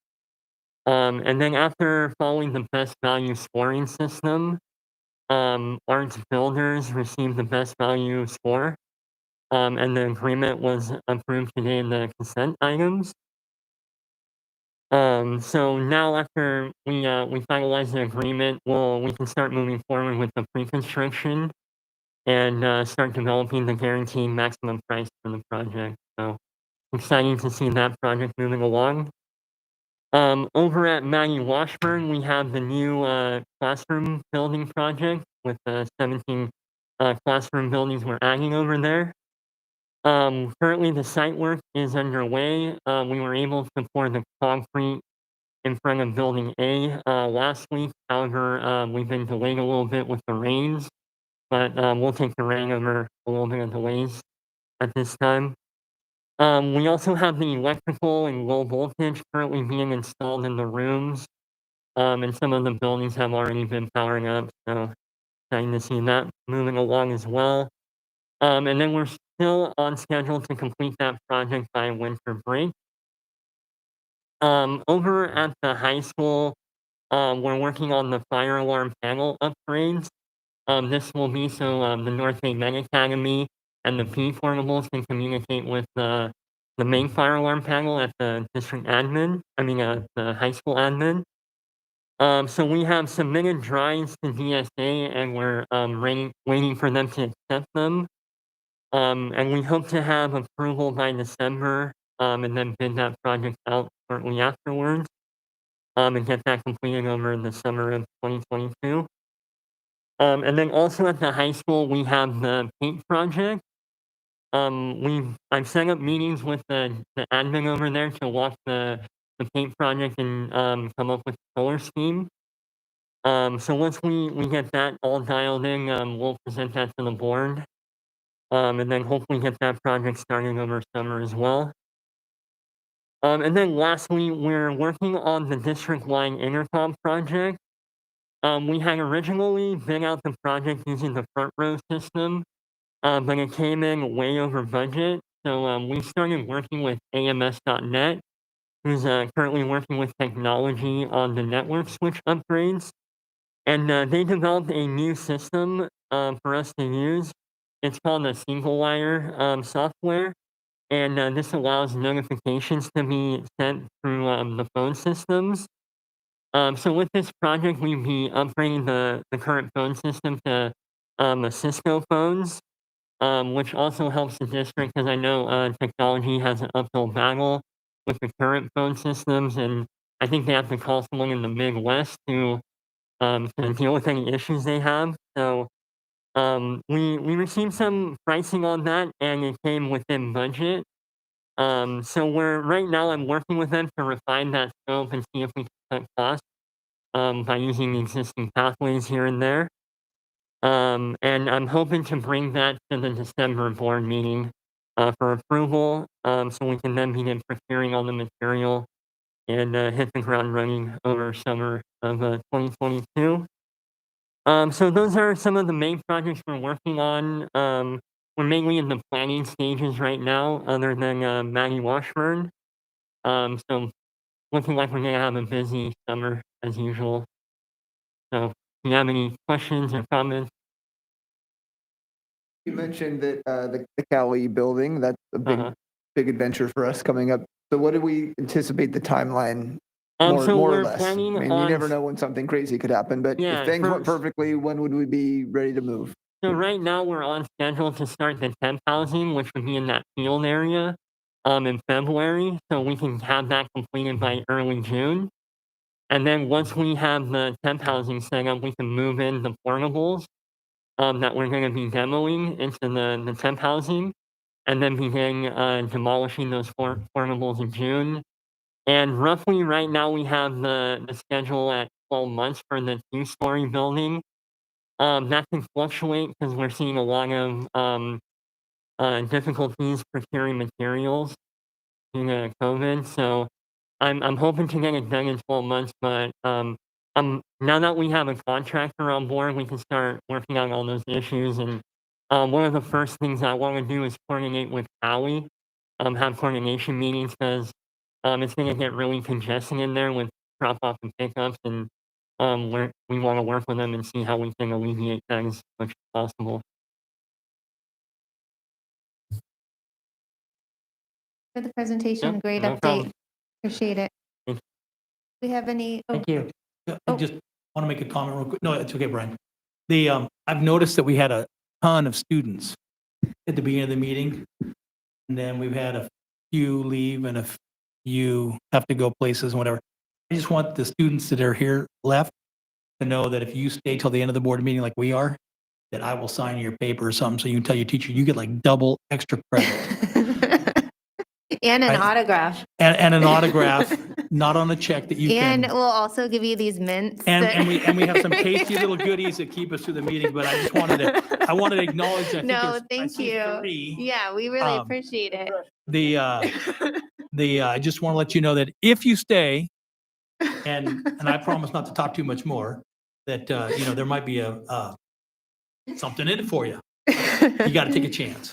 And then after following the best value scoring system, Arts Builders received the best value score, and the agreement was approved today in the consent items. So now after we finalize the agreement, we can start moving forward with the pre-construction and start developing the guaranteed maximum price for the project. So exciting to see that project moving along. Over at Maggie Washburn, we have the new classroom building project with the 17 classroom buildings we're adding over there. Currently, the site work is underway. We were able to pour the concrete in front of Building A last week. However, we've been delayed a little bit with the rains, but we'll take the rain over a little bit of delays at this time. We also have the electrical and low voltage currently being installed in the rooms, and some of the buildings have already been powering up, so exciting to see that moving along as well. And then we're still on schedule to complete that project by winter break. Over at the high school, we're working on the fire alarm panel upgrades. This will be so the North Bay Med Academy and the P portables can communicate with the main fire alarm panel at the district admin, the high school admin. So we have submitted drawings to DSA and we're waiting for them to accept them. And we hope to have approval by December and then bid that project out shortly afterwards and get that completed over the summer of 2022. And then also at the high school, we have the paint project. I've set up meetings with the admin over there to walk the paint project and come up with a color scheme. So once we get that all dialed in, we'll present that to the board. And then hopefully get that project started over summer as well. And then lastly, we're working on the district-wide intercom project. We had originally bid out the project using the front row system, but it came in way over budget. So we started working with AMS.net, who's currently working with technology on the network switch upgrades. And they developed a new system for us to use. It's called a single wire software. And this allows notifications to be sent through the phone systems. So with this project, we'd be upgrading the current phone system to the Cisco phones, which also helps the district because I know technology has an uphill battle with the current phone systems, and I think they have to call someone in the Midwest to deal with any issues they have. So we received some pricing on that, and it came within budget. So right now I'm working with them to refine that scope and see if we can cut costs by using the existing pathways here and there. And I'm hoping to bring that to the December board meeting for approval, so we can then begin procuring all the material and hit the ground running over summer of 2022. So those are some of the main projects we're working on. We're mainly in the planning stages right now, other than Maggie Washburn. So looking like we're gonna have a busy summer as usual. So, do you have any questions or comments? You mentioned that the Cali building, that's a Uh-huh. big adventure for us coming up. So what do we anticipate the timeline? So More or we're less. I planning mean, you on never know when something crazy could happen, but Yeah, if things went first- perfectly, when would we be ready to move? So right now we're on schedule to start the temp housing, which would be in that field area, in February. So we can have that completed by early June. And then once we have the temp housing set up, we can move in the portables that we're going to be demoing into the temp housing, and then begin demolishing those portables in June. And roughly right now we have the schedule at 12 months for the 2-story building. That can fluctuate because we're seeing a lot of difficulties procuring materials due to COVID. So I'm hoping to get it done in 12 months, but now that we have a contractor on board, we can start working on all those issues. And one of the first things I want to do is coordinate with Howie, have coordination meetings because it's going to get really congested in there with drop off and pickups, and we want to work with them and see how we can alleviate that as much as possible. For the presentation, Yep, great no update. problem. Appreciate it. Thank We have any? Thank you. Yeah, Oh. I just want to make a comment real quick. No, it's okay, Brian. I've noticed that we had a ton of students at the beginning of the meeting. And then we've had a few leave and a few have to go places and whatever. I just want the students that are here left to know that if you stay till the end of the board meeting like we are, that I will sign your paper or something so you can tell your teacher you get like double extra credit. And an Right. autograph. And an autograph, not on a check that you And can. we'll also give you these mints. And we have some tasty little goodies that keep us through the meeting, but I just wanted to acknowledge, I think No, there's, I thank see you. 3. Yeah, we really Um, appreciate it. I just want to let you know that if you stay, and I promise not to talk too much more, that, there might be something in it for you. You got to take a chance.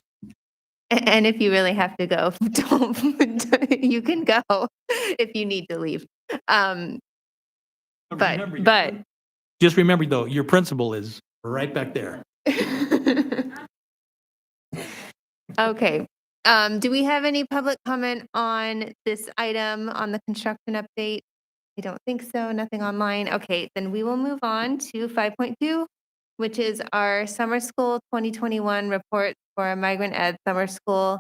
And if you really have to go, you can go if you need to leave. Remember, But just remember though, your principal is right back there. okay. Do we have any public comment on this item on the construction update? I don't think so. Nothing online. Okay, then we will move on to 5.2, which is our summer school 2021 report for migrant ed summer school,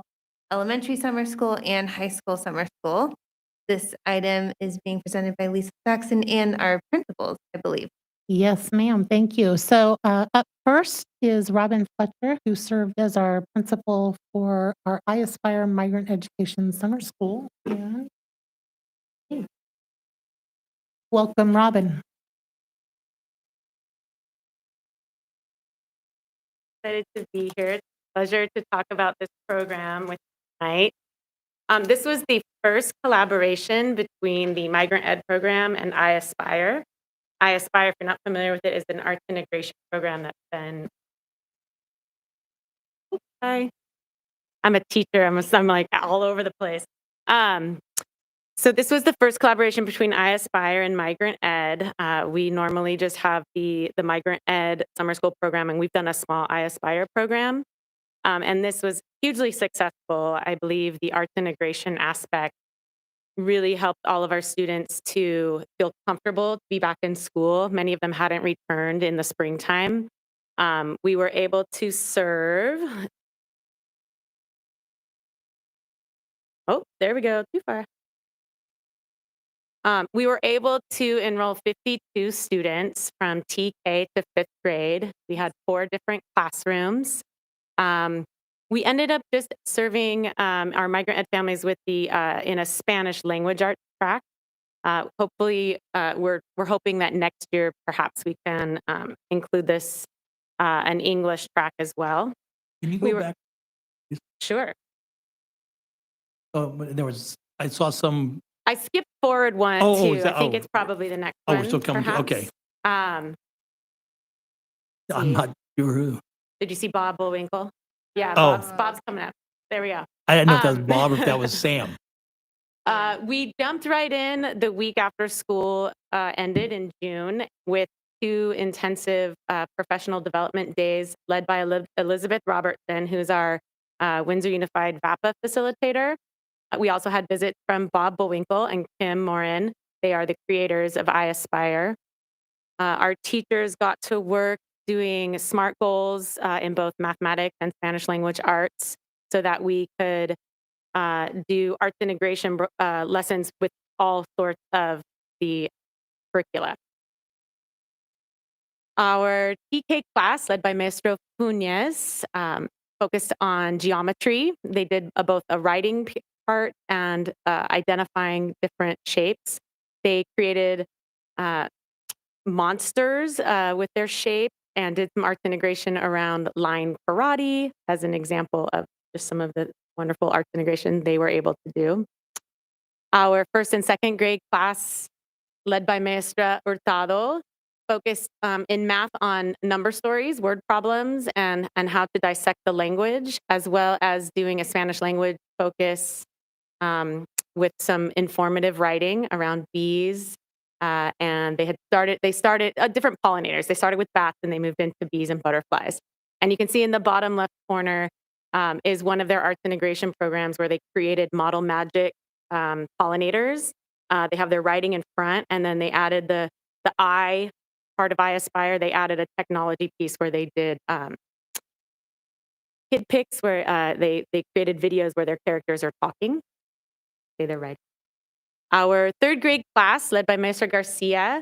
elementary summer school, and high school summer school. This item is being presented by Lisa Saxon and our principals, I believe. Yes, ma'am. Thank you. So up first is Robin Fletcher, who served as our principal for our I Aspire Migrant Education Summer School. And welcome, Robin. Excited to be here. It's a pleasure to talk about this program with you tonight. This was the first collaboration between the Migrant Ed program and I Aspire. I Aspire, if you're not familiar with it, is an arts integration program that's been. Sorry. I'm a teacher. I'm like all over the place. So this was the first collaboration between I Aspire and Migrant Ed. We normally just have the Migrant Ed summer school program, and we've done a small I Aspire program. And this was hugely successful. I believe the arts integration aspect really helped all of our students to feel comfortable to be back in school. Many of them hadn't returned in the springtime. We were able to serve. Oh, there we go. Too far. We were able to enroll 52 students from TK to 5th grade. We had 4 different classrooms. We ended up just serving our migrant ed families with the in a Spanish language arts track. Hopefully, we're hoping that next year perhaps we can include this an English track as well. Can you go back? Sure. I saw some. I skipped forward one too. I think it's probably the next one. Oh, we're still coming to, okay. Um, I'm not sure who. Did you see Bob Bullwinkle? Yeah, Oh. Bob's coming up. There we go. I didn't know if that was Bob or if that was Sam. We jumped right in the week after school ended in June with 2 intensive professional development days led by Elizabeth Robertson, who's our Windsor Unified VAPA facilitator. We also had visits from Bob Bullwinkle and Kim Morin. They are the creators of I Aspire. Our teachers got to work doing SMART goals in both mathematics and Spanish language arts so that we could do arts integration lessons with all sorts of the curricula. Our TK class, led by Maestro Funes, focused on geometry. They did both a writing part and identifying different shapes. They created monsters with their shape and did some arts integration around line karate as an example of just some of the wonderful arts integration they were able to do. Our 1st and 2nd grade class, led by Maestra Hurtado, focused in math on number stories, word problems, and how to dissect the language, as well as doing a Spanish language focus with some informative writing around bees. And they started different pollinators. They started with bats and they moved into bees and butterflies. And you can see in the bottom left corner is one of their arts integration programs where they created model magic pollinators. They have their writing in front, and then they added the I part of I Aspire. They added a technology piece where they did Kid Pics, where they created videos where their characters are talking. Say they're right. Our third grade class, led by Maestra Garcia,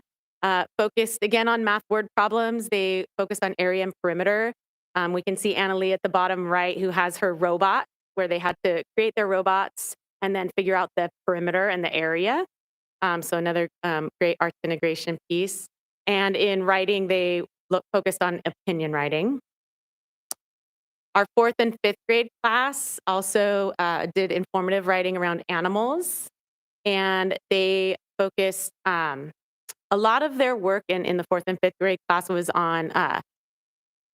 focused again on math word problems. They focused on area and perimeter. We can see Annalie at the bottom right, who has her robot, where they had to create their robots and then figure out the perimeter and the area. So another great arts integration piece. And in writing, they focused on opinion writing. Our fourth and fifth grade class also did informative writing around animals. And they focused, a lot of their work in the fourth and fifth grade class was on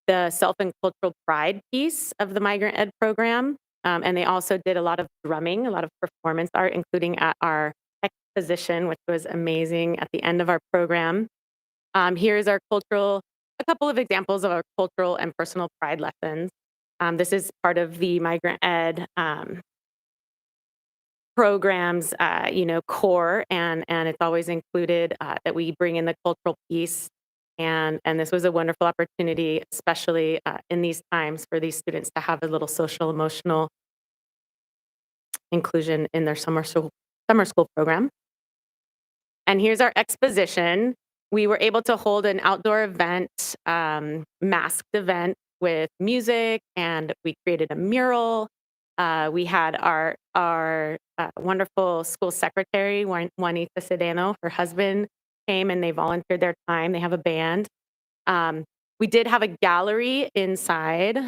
the self and cultural pride piece of the migrant ed program. And they also did a lot of drumming, a lot of performance art, including at our exposition, which was amazing at the end of our program. Here's our a couple of examples of our cultural and personal pride lessons. This is part of the migrant ed program's core, and it's always included that we bring in the cultural piece. And this was a wonderful opportunity, especially in these times, for these students to have a little social emotional inclusion in their summer school program. And here's our exposition. We were able to hold an outdoor event, masked event with music, and we created a mural. We had our wonderful school secretary, Juanita Sedano, her husband came and they volunteered their time. They have a band. We did have a gallery inside,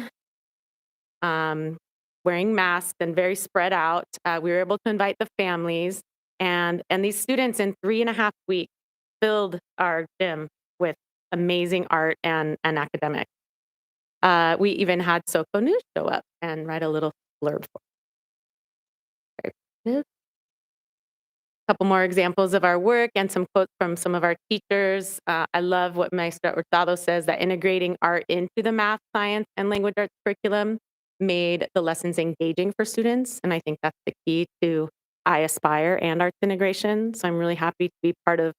wearing masks and very spread out. We were able to invite the families, and these students in 3.5 weeks filled our gym with amazing art and academics. We even had Soko News show up and write a little blurb for us. A couple more examples of our work and some quotes from some of our teachers. I love what Maestra Hurtado says, that integrating art into the math, science, and language arts curriculum made the lessons engaging for students. And I think that's the key to iAspire and arts integration. So I'm really happy to be part of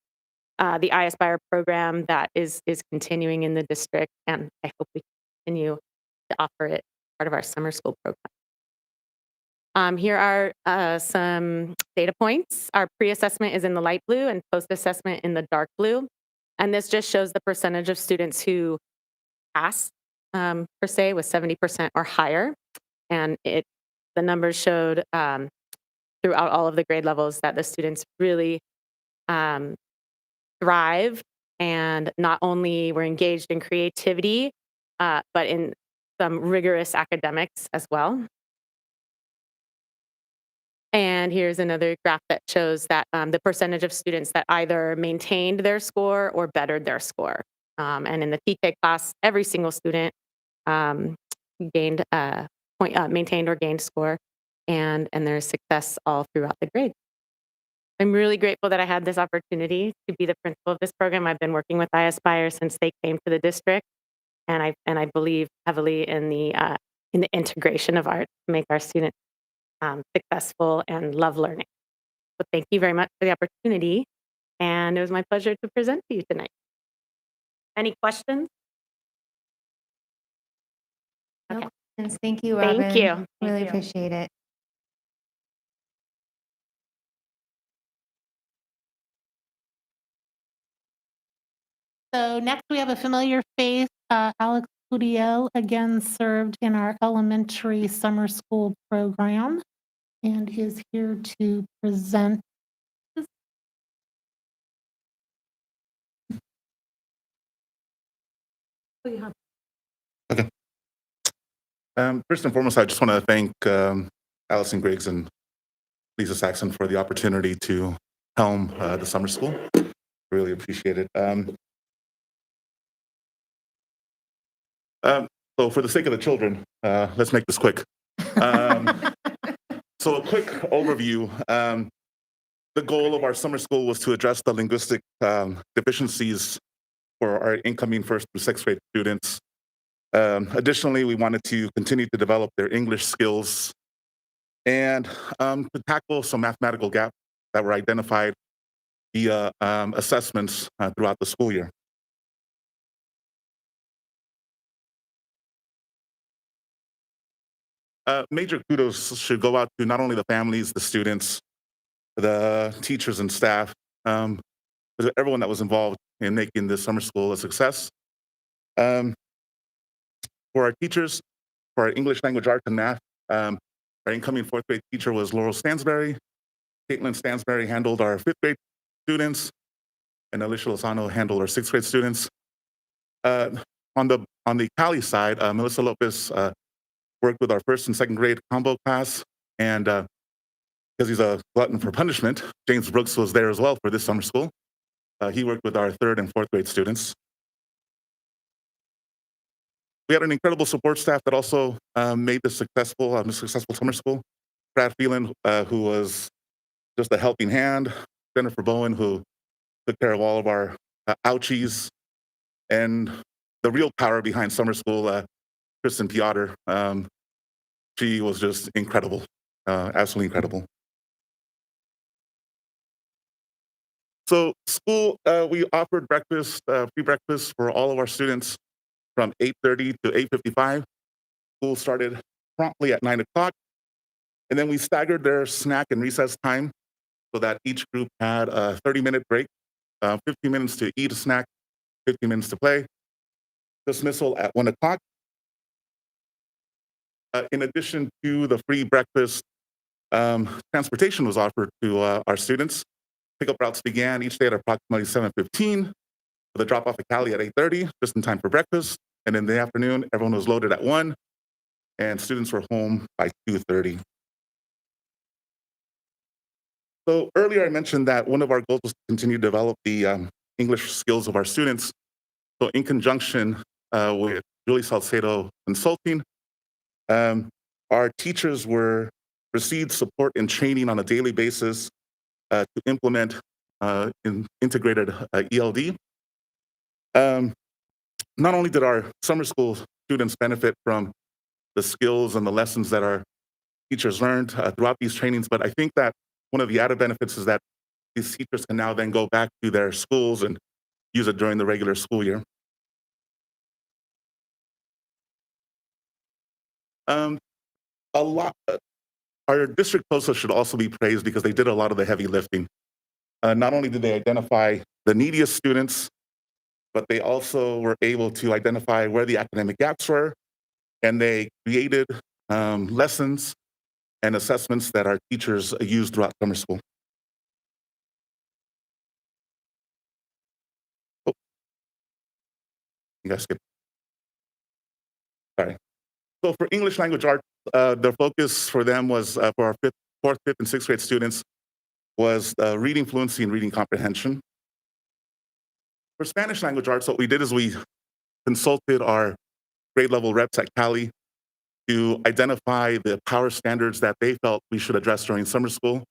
the iAspire program that is continuing in the district. And I hope we continue to offer it part of our summer school program. Here are some data points. Our pre-assessment is in the light blue and post-assessment in the dark blue. And this just shows the percentage of students who passed, per se, was 70% or higher. And the numbers showed throughout all of the grade levels that the students really thrived and not only were engaged in creativity, but in some rigorous academics as well. And here's another graph that shows that the percentage of students that either maintained their score or bettered their score. And in the TK class, every single student maintained or gained score, and there's success all throughout the grade. I'm really grateful that I had this opportunity to be the principal of this program. I've been working with iAspire since they came to the district, and I believe heavily in the integration of art to make our students successful and love learning. So thank you very much for the opportunity, and it was my pleasure to present to you tonight. Any questions? No Okay. questions. Thank you, Robin. Thank you. Really appreciate it. So next we have a familiar face, Alex Pudiel, again served in our elementary summer school program and is here to present. Okay. First and foremost, I just want to thank Allison Griggs and Lisa Saxon for the opportunity to helm the summer school. Really appreciate it. So for the sake of the children, let's make this quick. So a quick overview. The goal of our summer school was to address the linguistic deficiencies for our incoming first through sixth grade students. Additionally, we wanted to continue to develop their English skills and to tackle some mathematical gaps that were identified via assessments throughout the school year. major kudos should go out to not only the families, the students, the teachers and staff, but everyone that was involved in making this summer school a success. For our teachers, for our English language arts and math, our incoming fourth grade teacher was Laurel Stansberry. Caitlin Stansberry handled our fifth grade students, and Alicia Lozano handled our sixth grade students. On the Cali side, Melissa Lopez worked with our first and second grade combo class, and because he's a glutton for punishment, James Brooks was there as well for this summer school. He worked with our third and fourth grade students. We had an incredible support staff that also made this successful summer school. Brad Phelan, who was just a helping hand. Jennifer Bowen, who took care of all of our ouchies. And the real power behind summer school, Kristen Piotr. She was just incredible, absolutely incredible. So school, we offered breakfast, free breakfast for all of our students from 8:30 to 8:55. School started promptly at 9 o'clock. And then we staggered their snack and recess time so that each group had a 30-minute break, 15 minutes to eat a snack, 15 minutes to play. Dismissal at 1 o'clock. In addition to the free breakfast, transportation was offered to our students. Pickup routes began each day at approximately 7:15, with a drop-off at Cali at 8:30, just in time for breakfast. And in the afternoon, everyone was loaded at 1, and students were home by 2:30. So earlier I mentioned that one of our goals was to continue to develop the English skills of our students. So in conjunction with Julie Salcedo Consulting, our teachers received support and training on a daily basis to implement integrated ELD. Not only did our summer school students benefit from the skills and the lessons that our teachers learned throughout these trainings, but I think that one of the added benefits is that these teachers can now then go back to their schools and use it during the regular school year. Our district POSA should also be praised because they did a lot of the heavy lifting. Not only did they identify the neediest students, but they also were able to identify where the academic gaps were, and they created lessons and assessments that our teachers used throughout summer school. Oh. You guys skip. Sorry. So for English language arts, the focus for them was, for our fourth, fifth, and sixth grade students, was reading fluency and reading comprehension. For Spanish language arts, what we did is we consulted our grade level reps at Cali to identify the power standards that they felt we should address during summer school.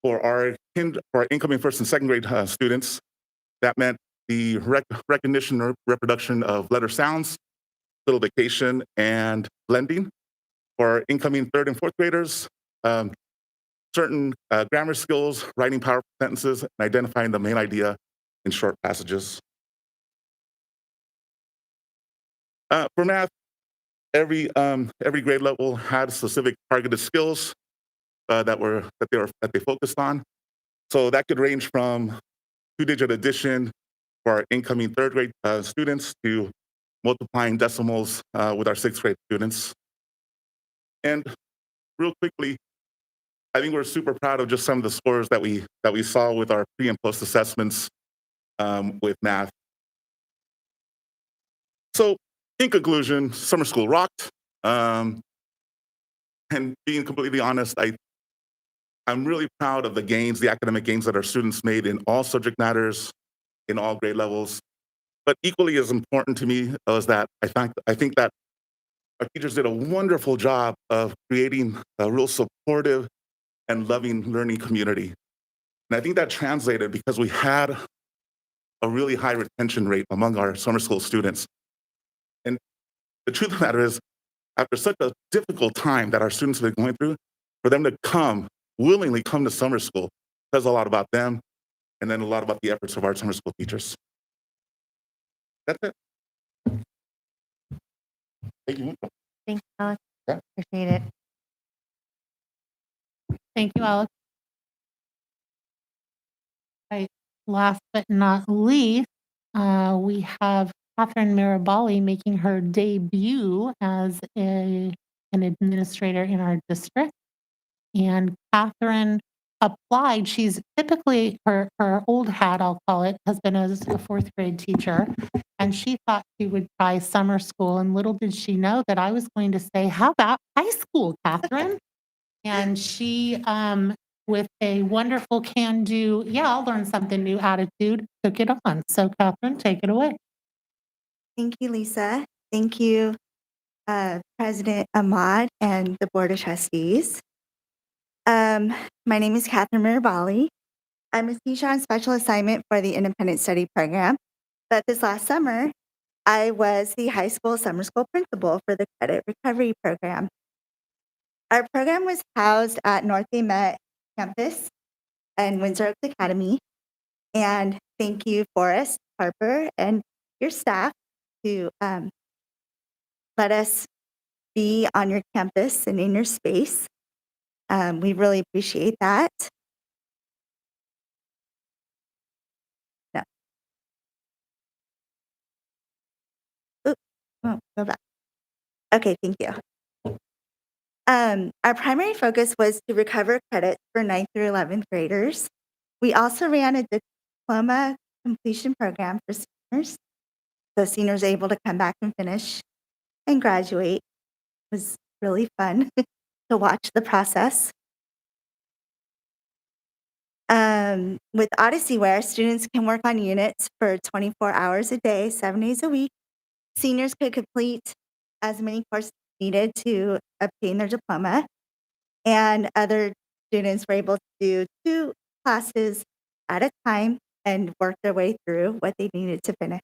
For our incoming first and second grade students, that meant the recognition or reproduction of letter sounds, syllabication, and blending. For our incoming third and fourth graders, certain grammar skills, writing powerful sentences, and identifying the main idea in short passages. For math, every grade level had specific targeted skills that they focused on. So that could range from two-digit addition for our incoming third grade students to multiplying decimals with our sixth grade students. And real quickly, I think we're super proud of just some of the scores that we saw with our pre and post assessments with math. So in conclusion, summer school rocked. And being completely honest, I'm really proud of the gains, the academic gains that our students made in all subject matters, in all grade levels. But equally as important to me is that I think that our teachers did a wonderful job of creating a real supportive and loving learning community. And I think that translated because we had a really high retention rate among our summer school students. And the truth of the matter is, after such a difficult time that our students have been going through, for them to willingly come to summer school says a lot about them, and then a lot about the efforts of our summer school teachers. That's it. Thank you. Thanks, Alex. Yeah. Appreciate it. Thank you, Alex. Right. Last but not least, we have Catherine Mirabali making her debut as an administrator in our district. And Catherine applied. She's typically, her old hat, I'll call it, has been as a fourth grade teacher. And she thought she would try summer school. And little did she know that I was going to say, how about high school, Catherine? And she, with a wonderful can-do, yeah, I'll learn something new attitude, took it on. So Catherine, take it away. Thank you, Lisa. Thank you, President Ahmad and the Board of Trustees. My name is Catherine Mirabali. I'm a teacher on special assignment for the Independent Study Program. But this last summer, I was the high school summer school principal for the Credit Recovery Program. Our program was housed at North Bay Met campus and Windsor Oaks Academy. And thank you, Forrest, Harper, and your staff to let us be on your campus and in your space. We really appreciate that. No. Oops, oh, go back. Okay, thank you. Our primary focus was to recover credits for 9th through 11th graders. We also ran a diploma completion program for seniors. So seniors are able to come back and finish and graduate. It was really fun to watch the process. With OdysseyWare, students can work on units for 24 hours a day, 7 days a week. Seniors could complete as many courses needed to obtain their diploma, and other students were able to do 2 classes at a time and work their way through what they needed to finish.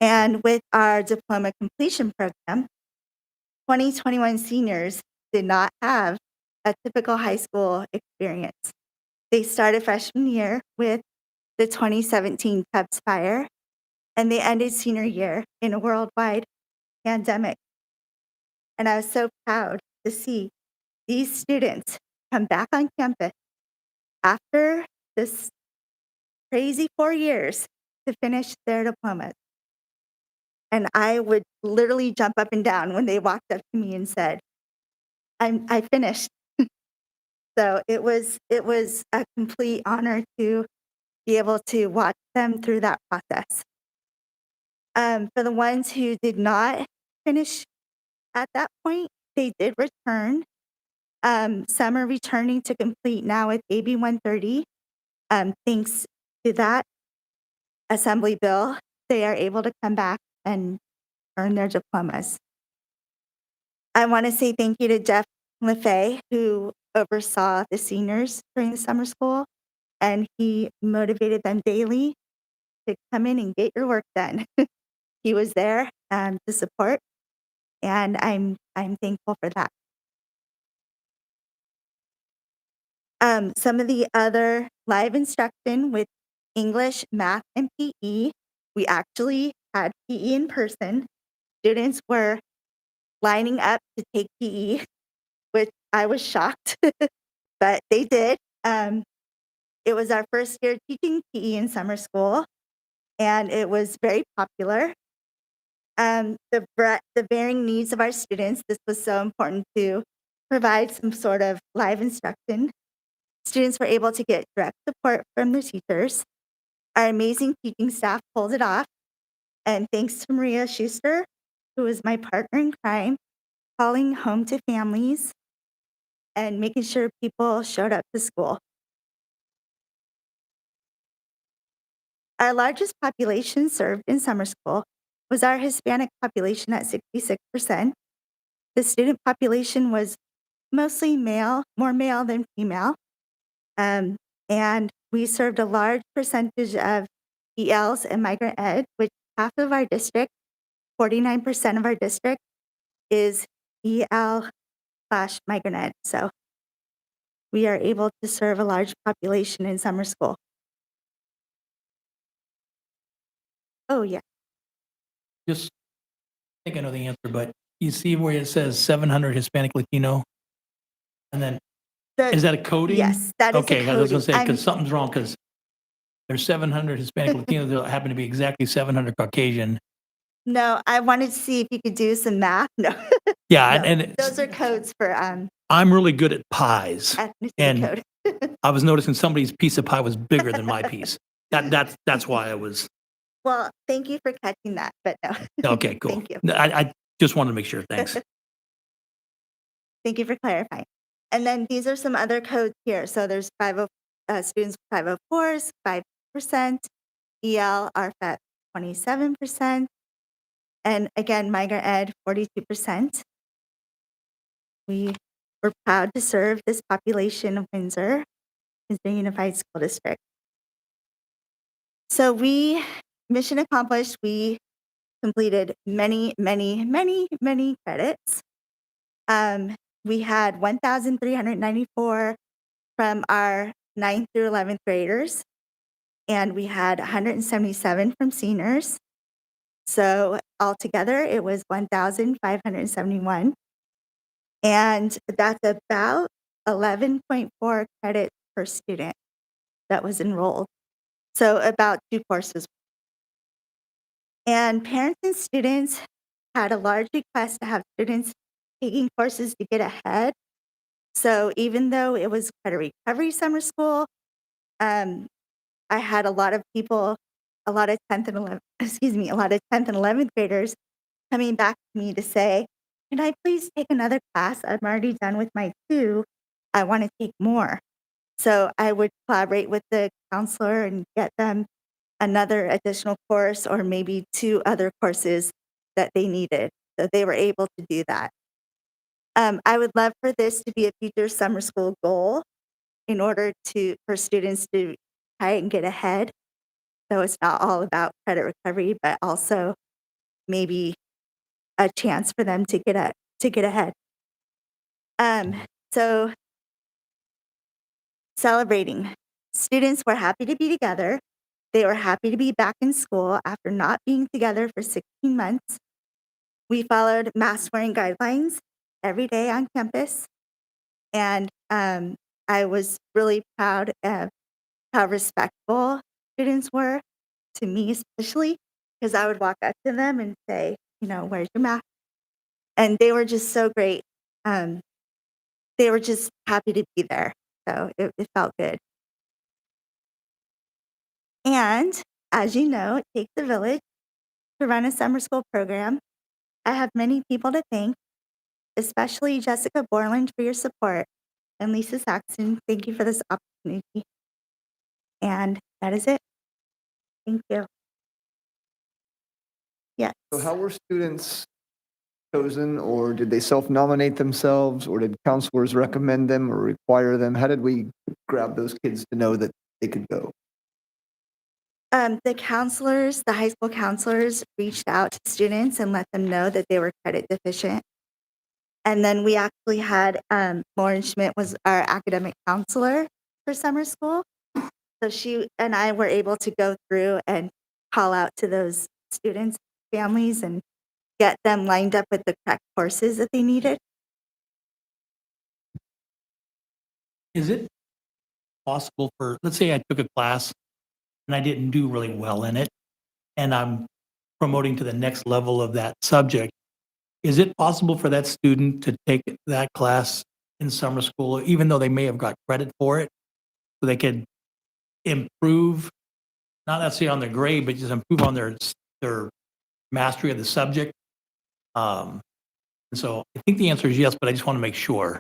And with our diploma completion program, 2021 seniors did not have a typical high school experience. They started freshman year with the 2017 Tubbs fire, and they ended senior year in a worldwide pandemic. And I was so proud to see these students come back on campus after this crazy 4 years to finish their diplomas. And I would literally jump up and down when they walked up to me and said, I finished. So it was a complete honor to be able to watch them through that process. For the ones who did not finish at that point, they did return. Some are returning to complete now with AB 130. Thanks to that assembly bill, they are able to come back and earn their diplomas. I want to say thank you to Jeff LeFay, who oversaw the seniors during the summer school, and he motivated them daily to come in and get your work done. He was there to support, and I'm thankful for that. Some of the other live instruction with English, math, and PE, we actually had PE in person. Students were lining up to take PE, which I was shocked, but they did. It was our first year teaching PE in summer school, and it was very popular. The varying needs of our students, this was so important to provide some sort of live instruction. Students were able to get direct support from their teachers. Our amazing teaching staff pulled it off. And thanks to Maria Schuster, who was my partner in crime, calling home to families and making sure people showed up to school. Our largest population served in summer school was our Hispanic population at 66%. The student population was mostly male, more male than female. And we served a large percentage of ELs and migrant ed, which half of our district, 49% of our district, is EL/migrant ed. So we are able to serve a large population in summer school. Oh, yeah. Just, I think I know the answer, but you see where it says 700 Hispanic Latino? And then, The- is that a coding? Yes, that is a Okay, I was gonna coding. say, I'm- because something's wrong, because there's 700 Hispanic Latinos, there happen to be exactly 700 Caucasian. No, I wanted to see if you could do some math. No. Yeah, No, and it's- those are codes for I'm really good at pies. ethnicity And code. I was noticing somebody's piece of pie was bigger than my piece. That's why I was, Well, thank you for catching that, but no. okay, cool. Thank you. I just wanted to make sure, thanks. Thank you for clarifying. And then these are some other codes here. So there's students with 504s, 5%, EL, RFET, 27%, and again, migrant ed, 42%. We were proud to serve this population of Windsor Unified School District. So mission accomplished, we completed many, many, many, many credits. We had 1,394 from our 9th through 11th graders, and we had 177 from seniors. So altogether, it was 1,571. And that's about 11.4 credits per student that was enrolled. So about 2 courses. And parents and students had a large request to have students taking courses to get ahead. So even though it was credit recovery summer school, I had a lot of people, a lot of 10th and 11th graders coming back to me to say, can I please take another class? I'm already done with my 2. I want to take more. So I would collaborate with the counselor and get them another additional course or maybe 2 other courses that they needed. So they were able to do that. I would love for this to be a future summer school goal in order for students to try and get ahead. So it's not all about credit recovery, but also maybe a chance for them to get ahead. So celebrating. Students were happy to be together. They were happy to be back in school after not being together for 16 months. We followed mask wearing guidelines every day on campus. And I was really proud of how respectful students were to me, especially because I would walk up to them and say, where's your mask? And they were just so great. They were just happy to be there. So it felt good. And as you know, it takes a village to run a summer school program. I have many people to thank, especially Jessica Borland for your support, and Lisa Saxon, thank you for this opportunity. And that is it. Thank you. Yes. So how were students chosen, or did they self-nominate themselves, or did counselors recommend them or require them? How did we grab those kids to know that they could go? The high school counselors reached out to students and let them know that they were credit deficient. And then we actually had Lauren Schmidt was our academic counselor for summer school. So she and I were able to go through and call out to those students' families and get them lined up with the correct courses that they needed. Is it possible for, let's say I took a class and I didn't do really well in it, and I'm promoting to the next level of that subject, is it possible for that student to take that class in summer school, even though they may have got credit for it, so they could improve, not necessarily on their grade, but just improve on their mastery of the subject? And so I think the answer is yes, but I just want to make sure.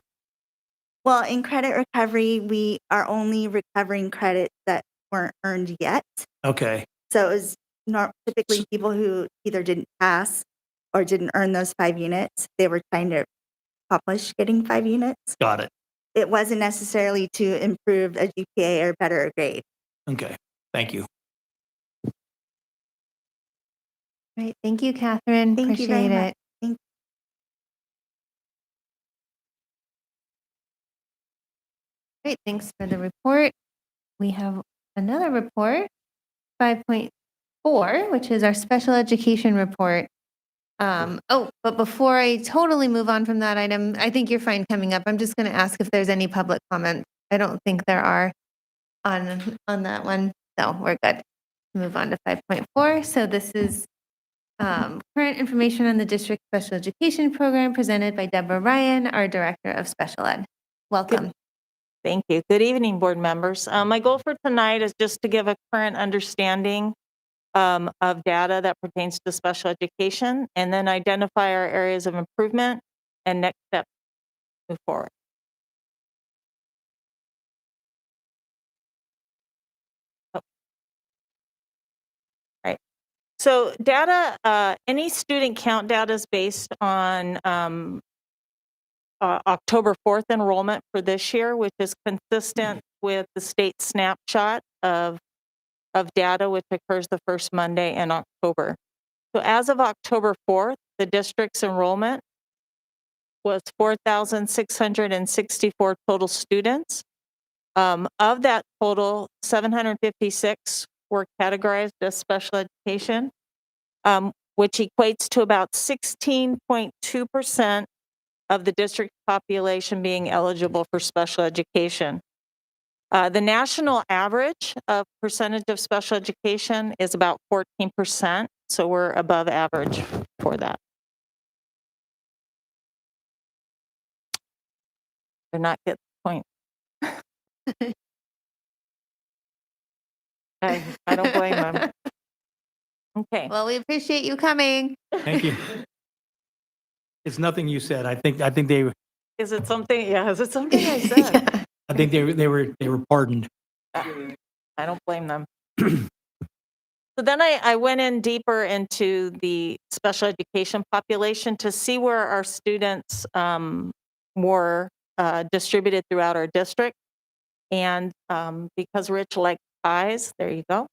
Well, in credit recovery, we are only recovering credits that weren't earned yet. Okay, So it was typically people who either didn't pass or didn't earn those 5 units. They were trying to accomplish getting 5 units. got it. It wasn't necessarily to improve a GPA or better a grade. Okay, thank you. Great. Thank you, Catherine. Thank you very Appreciate much. it. Thank Great. Thanks for the report. We have another report, 5.4, which is our special education report. But before I totally move on from that item, I think you're fine coming up. I'm just going to ask if there's any public comment. I don't think there are on that one. So we're good. Move on to 5.4. So this is current information on the district special education program presented by Deborah Ryan, our Director of Special Ed. Welcome. Thank you. Good evening, board members. My goal for tonight is just to give a current understanding of data that pertains to special education, and then identify our areas of improvement and next steps move forward. Right. So data, any student count data is based on October 4th enrollment for this year, which is consistent with the state snapshot of data, which occurs the first Monday in October. So as of October 4th, the district's enrollment was 4,664 total students. Of that total, 756 were categorized as special education, which equates to about 16.2% of the district population being eligible for special education. The national average of percentage of special education is about 14%, so we're above average for that. They're not getting the point. I don't blame them. Okay. Well, we appreciate you coming. Thank you. It's nothing you said. I think they Is it something? Yeah, is it something I said? I think they were pardoned. I don't blame them. So then I went in deeper into the special education population to see where our students were distributed throughout our district. And because Rich likes pies, there you go.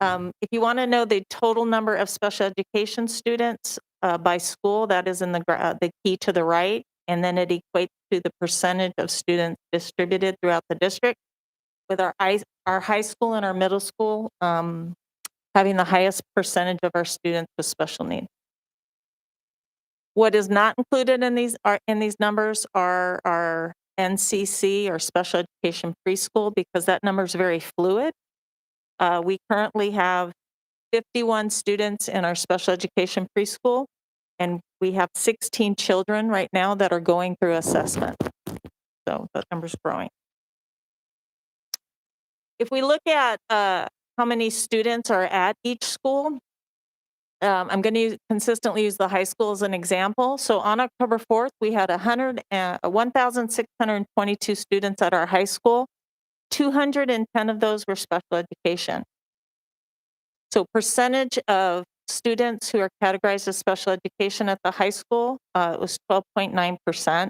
If you want to know the total number of special education students by school, that is in the key to the right, and then it equates to the percentage of students distributed throughout the district, with our high school and our middle school having the highest percentage of our students with special needs. What is not included in these numbers are our NCC, or special education preschool, because that number is very fluid. We currently have 51 students in our special education preschool, and we have 16 children right now that are going through assessment. So that number's growing. If we look at how many students are at each school, I'm going to consistently use the high school as an example. So on October 4th, we had 1,622 students at our high school. 210 of those were special education. So percentage of students who are categorized as special education at the high school was 12.9%.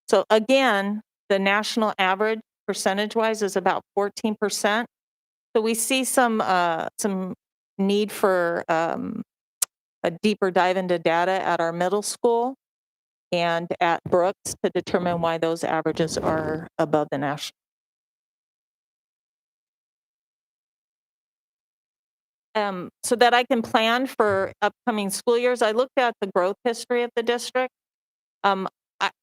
So again, the national average percentage-wise is about 14%. So we see some need for a deeper dive into data at our middle school and at Brooks to determine why those averages are above the national. So that I can plan for upcoming school years, I looked at the growth history of the district. I'm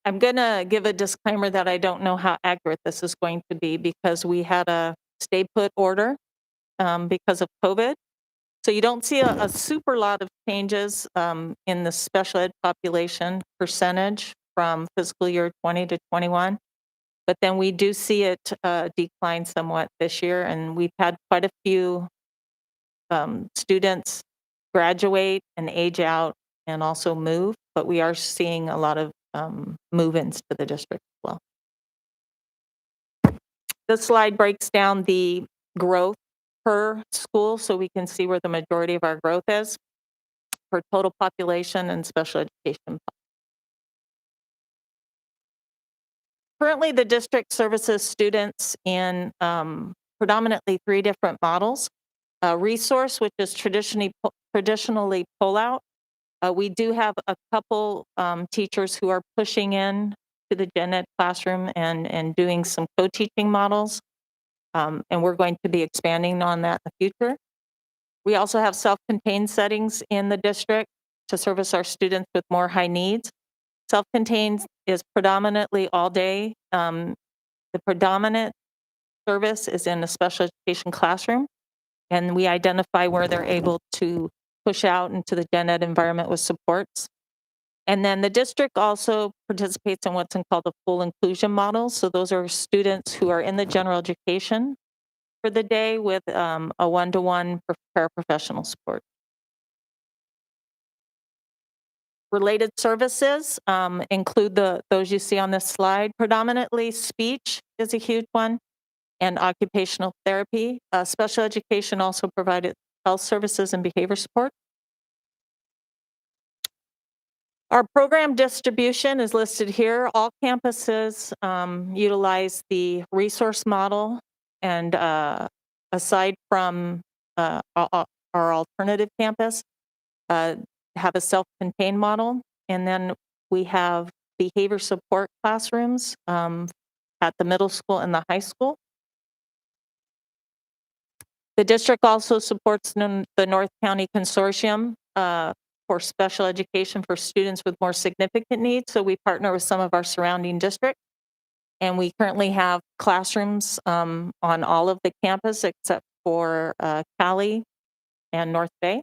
going to give a disclaimer that I don't know how accurate this is going to be, because we had a stay put order because of COVID. So you don't see a super lot of changes in the special ed population percentage from fiscal year 20 to 21. But then we do see it decline somewhat this year, and we've had quite a few students graduate and age out and also move, but we are seeing a lot of move-ins to the district as well. This slide breaks down the growth per school, so we can see where the majority of our growth is for total population and special education. Currently, the district services students in predominantly 3 different models. Resource, which is traditionally pull-out. We do have a couple teachers who are pushing in to the gen ed classroom and doing some co-teaching models. And we're going to be expanding on that in the future. We also have self-contained settings in the district. to service our students with more high needs. Self-contained is predominantly all day. The predominant service is in a special education classroom, and we identify where they're able to push out into the gen ed environment with supports. And then the district also participates in what's called a full inclusion model. So those are students who are in the general education for the day with a one-to-one paraprofessional support. Related services include those you see on this slide. Predominantly speech is a huge one, and occupational therapy. Special education also provided health services and behavior support. Our program distribution is listed here. All campuses utilize the resource model, and aside from our alternative campus, have a self-contained model. And then we have behavior support classrooms at the middle school and the high school. The district also supports the North County Consortium for special education for students with more significant needs. So we partner with some of our surrounding districts. And we currently have classrooms on all of the campus except for Cali and North Bay.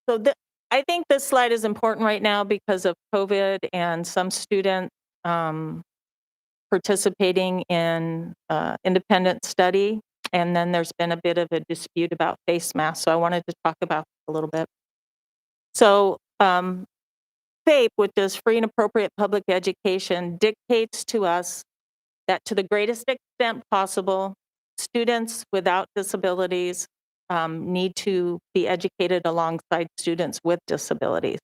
So I think this slide is important right now because of COVID and some students participating in independent study. And then there's been a bit of a dispute about face masks. So I wanted to talk about it a little bit. So FAPE, which is free and appropriate public education, dictates to us that to the greatest extent possible, students without disabilities need to be educated alongside students with disabilities.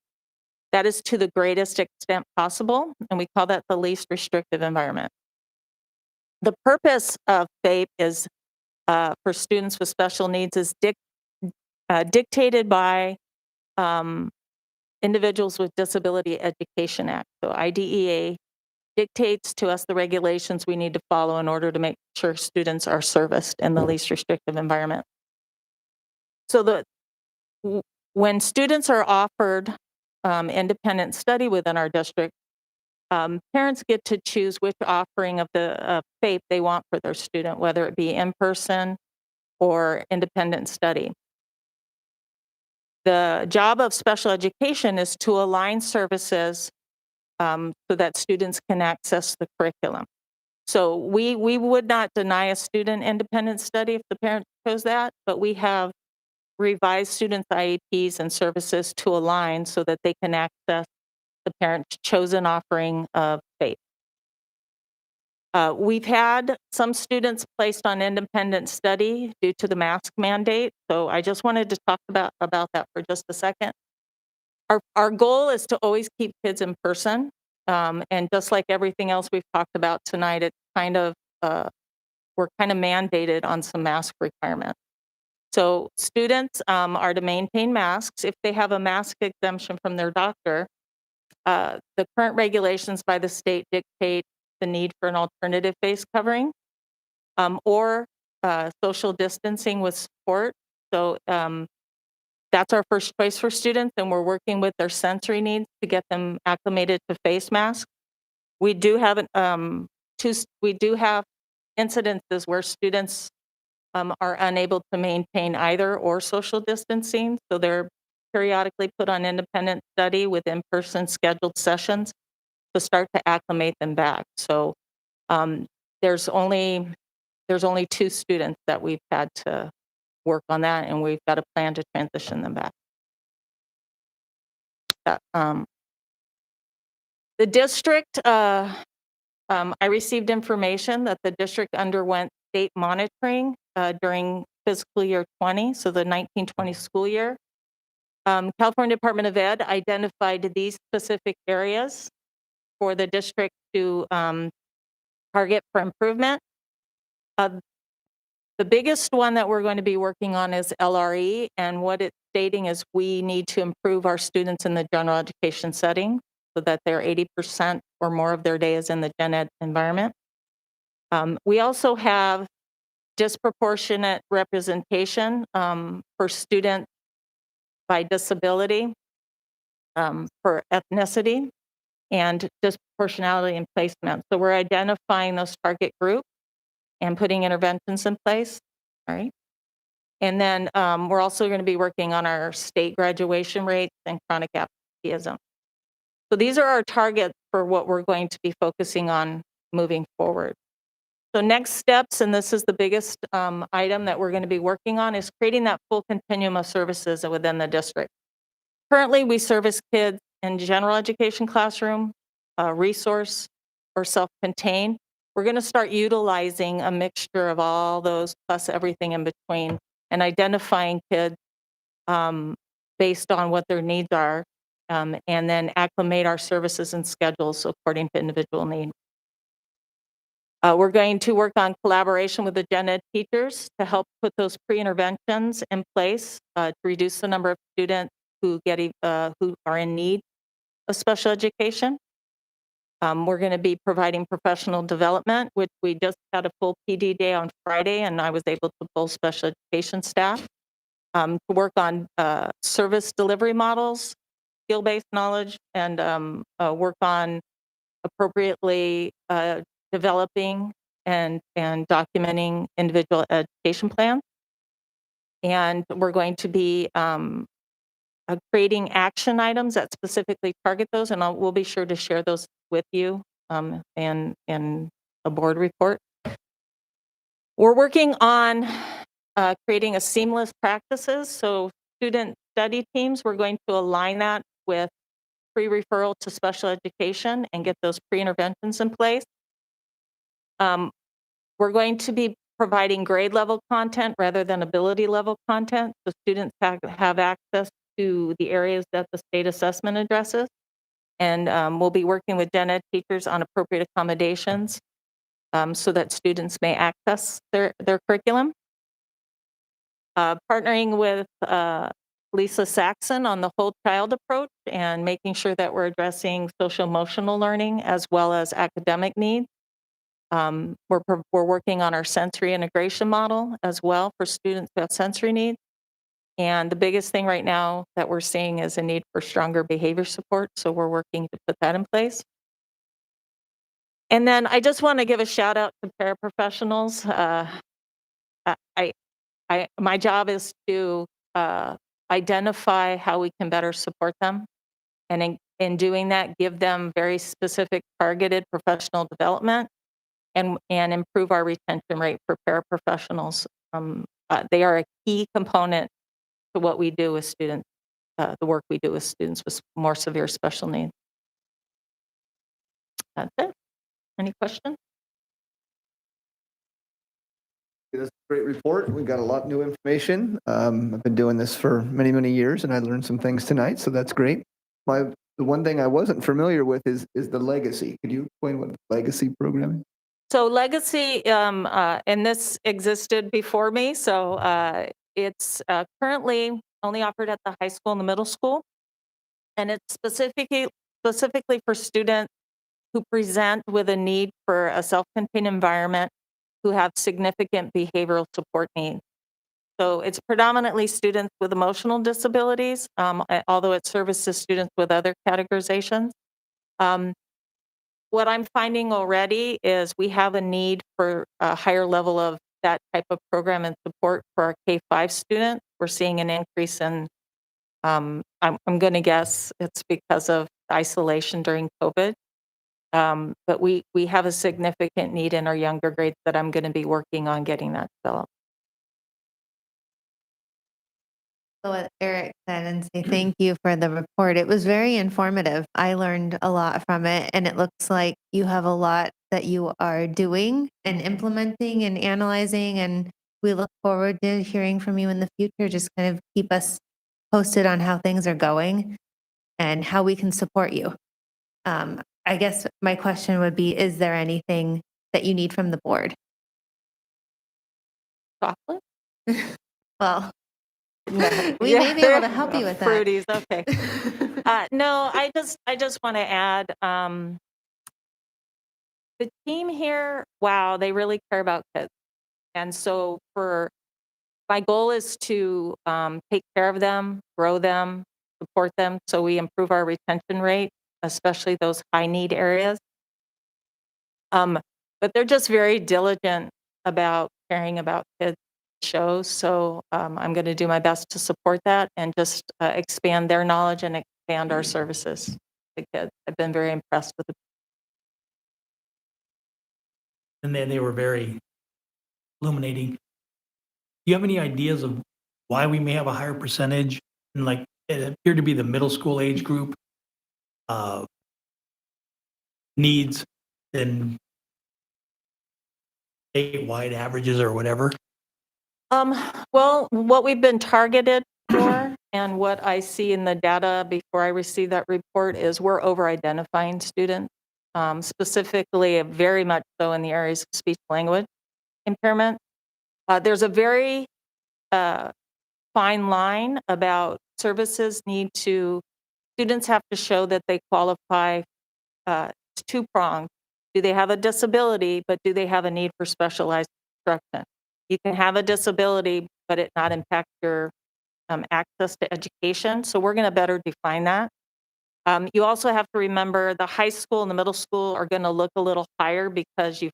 That is to the greatest extent possible, and we call that the least restrictive environment. The purpose of FAPE is for students with special needs is dictated by Individuals with Disability Education Act. So IDEA dictates to us the regulations we need to follow in order to make sure students are serviced in the least restrictive environment. So when students are offered independent study within our district, parents get to choose which offering of the FAPE they want for their student, whether it be in person or independent study. The job of special education is to align services so that students can access the curriculum. So we would not deny a student independent study if the parent chose that, but we have revised students' IEPs and services to align so that they can access the parent's chosen offering of FAPE. We've had some students placed on independent study due to the mask mandate, so I just wanted to talk about that for just a second. Our goal is to always keep kids in person, and just like everything else we've talked about tonight, it's kind of we're kind of mandated on some mask requirements. So students are to maintain masks. If they have a mask exemption from their doctor, the current regulations by the state dictate the need for an alternative face covering or social distancing with support. So that's our first choice for students, and we're working with their sensory needs to get them acclimated to face masks. We do have incidences where students are unable to maintain either or social distancing, so they're periodically put on independent study with in-person scheduled sessions to start to acclimate them back. So there's only 2 students that we've had to work on that, and we've got a plan to transition them back. The district, I received information that the district underwent state monitoring during fiscal year 20, so the 1920 school year. California Department of Ed identified these specific areas for the district to target for improvement. The biggest one that we're going to be working on is LRE, and what it's stating is we need to improve our students in the general education setting so that they're 80% or more of their day is in the gen ed environment. We also have disproportionate representation for students by disability, for ethnicity, and disproportionality in placement. So we're identifying those target groups and putting interventions in place, all right? And then we're also going to be working on our state graduation rates and chronic absenteeism. So these are our targets for what we're going to be focusing on moving forward. So next steps, and this is the biggest item that we're going to be working on, is creating that full continuum of services within the district. Currently, we service kids in general education classroom, resource, or self-contained. We're going to start utilizing a mixture of all those plus everything in between and identifying kids based on what their needs are, and then acclimate our services and schedules according to individual needs. We're going to work on collaboration with the gen ed teachers to help put those pre-interventions in place to reduce the number of students who are in need of special education. We're going to be providing professional development, which we just had a full PD day on Friday, and I was able to pull special education staff to work on service delivery models, skill-based knowledge, and work on appropriately developing and documenting individual education plans. And we're going to be creating action items that specifically target those, and we'll be sure to share those with you in a board report. We're working on creating a seamless practices. So student study teams, we're going to align that with pre-referral to special education and get those pre-interventions in place. We're going to be providing grade level content rather than ability level content, so students have access to the areas that the state assessment addresses. And we'll be working with gen ed teachers on appropriate accommodations so that students may access their curriculum. Partnering with Lisa Saxon on the whole child approach and making sure that we're addressing social emotional learning as well as academic needs. We're working on our sensory integration model as well for students who have sensory needs. And the biggest thing right now that we're seeing is a need for stronger behavior support. So we're working to put that in place. And then I just want to give a shout out to paraprofessionals. My job is to identify how we can better support them. And in doing that, give them very specific targeted professional development and improve our retention rate for paraprofessionals. They are a key component to what we do with students, the work we do with students with more severe special needs. That's it. Any questions? This is a great report. We got a lot of new information. I've been doing this for many, many years, and I learned some things tonight, so that's great. The one thing I wasn't familiar with is the legacy. Could you explain what the legacy program is? So Legacy, and this existed before me, so it's currently only offered at the high school and the middle school, and it's specifically for students who present with a need for a self-contained environment who have significant behavioral support needs. So it's predominantly students with emotional disabilities, although it services students with other categorizations. What I'm finding already is we have a need for a higher level of that type of program and support for our K-5 students. We're seeing an increase in, I'm going to guess it's because of isolation during COVID. But we have a significant need in our younger grades that I'm going to be working on getting that developed. What Eric said and say thank you for the report. It was very informative. I learned a lot from it, and it looks like you have a lot that you are doing and implementing and analyzing, and we look forward to hearing from you in the future. Just kind of keep us posted on how things are going and how we can support you. I guess my question would be, is there anything that you need from the board? Chocolate? Well, we may be able to help you with that. Fruities, okay. No, I just want to add, the team here, wow, they really care about kids. And so my goal is to take care of them, grow them, support them, so we improve our retention rate, especially those high need areas. But they're just very diligent about caring about kids shows. So I'm going to do my best to support that and just expand their knowledge and expand our services to kids. I've been very impressed with the. And then they were very illuminating. Do you have any ideas of why we may have a higher percentage? And like, it appeared to be the middle school age group needs than statewide averages or whatever. Well, what we've been targeted for and what I see in the data before I receive that report is we're over-identifying students, specifically very much so in the areas of speech language impairment. There's a very fine line about students have to show that they qualify. It's two-pronged. Do they have a disability, but do they have a need for specialized instruction? You can have a disability, but it not impact your access to education. So we're going to better define that. You also have to remember the high school and the middle school are going to look a little higher because you've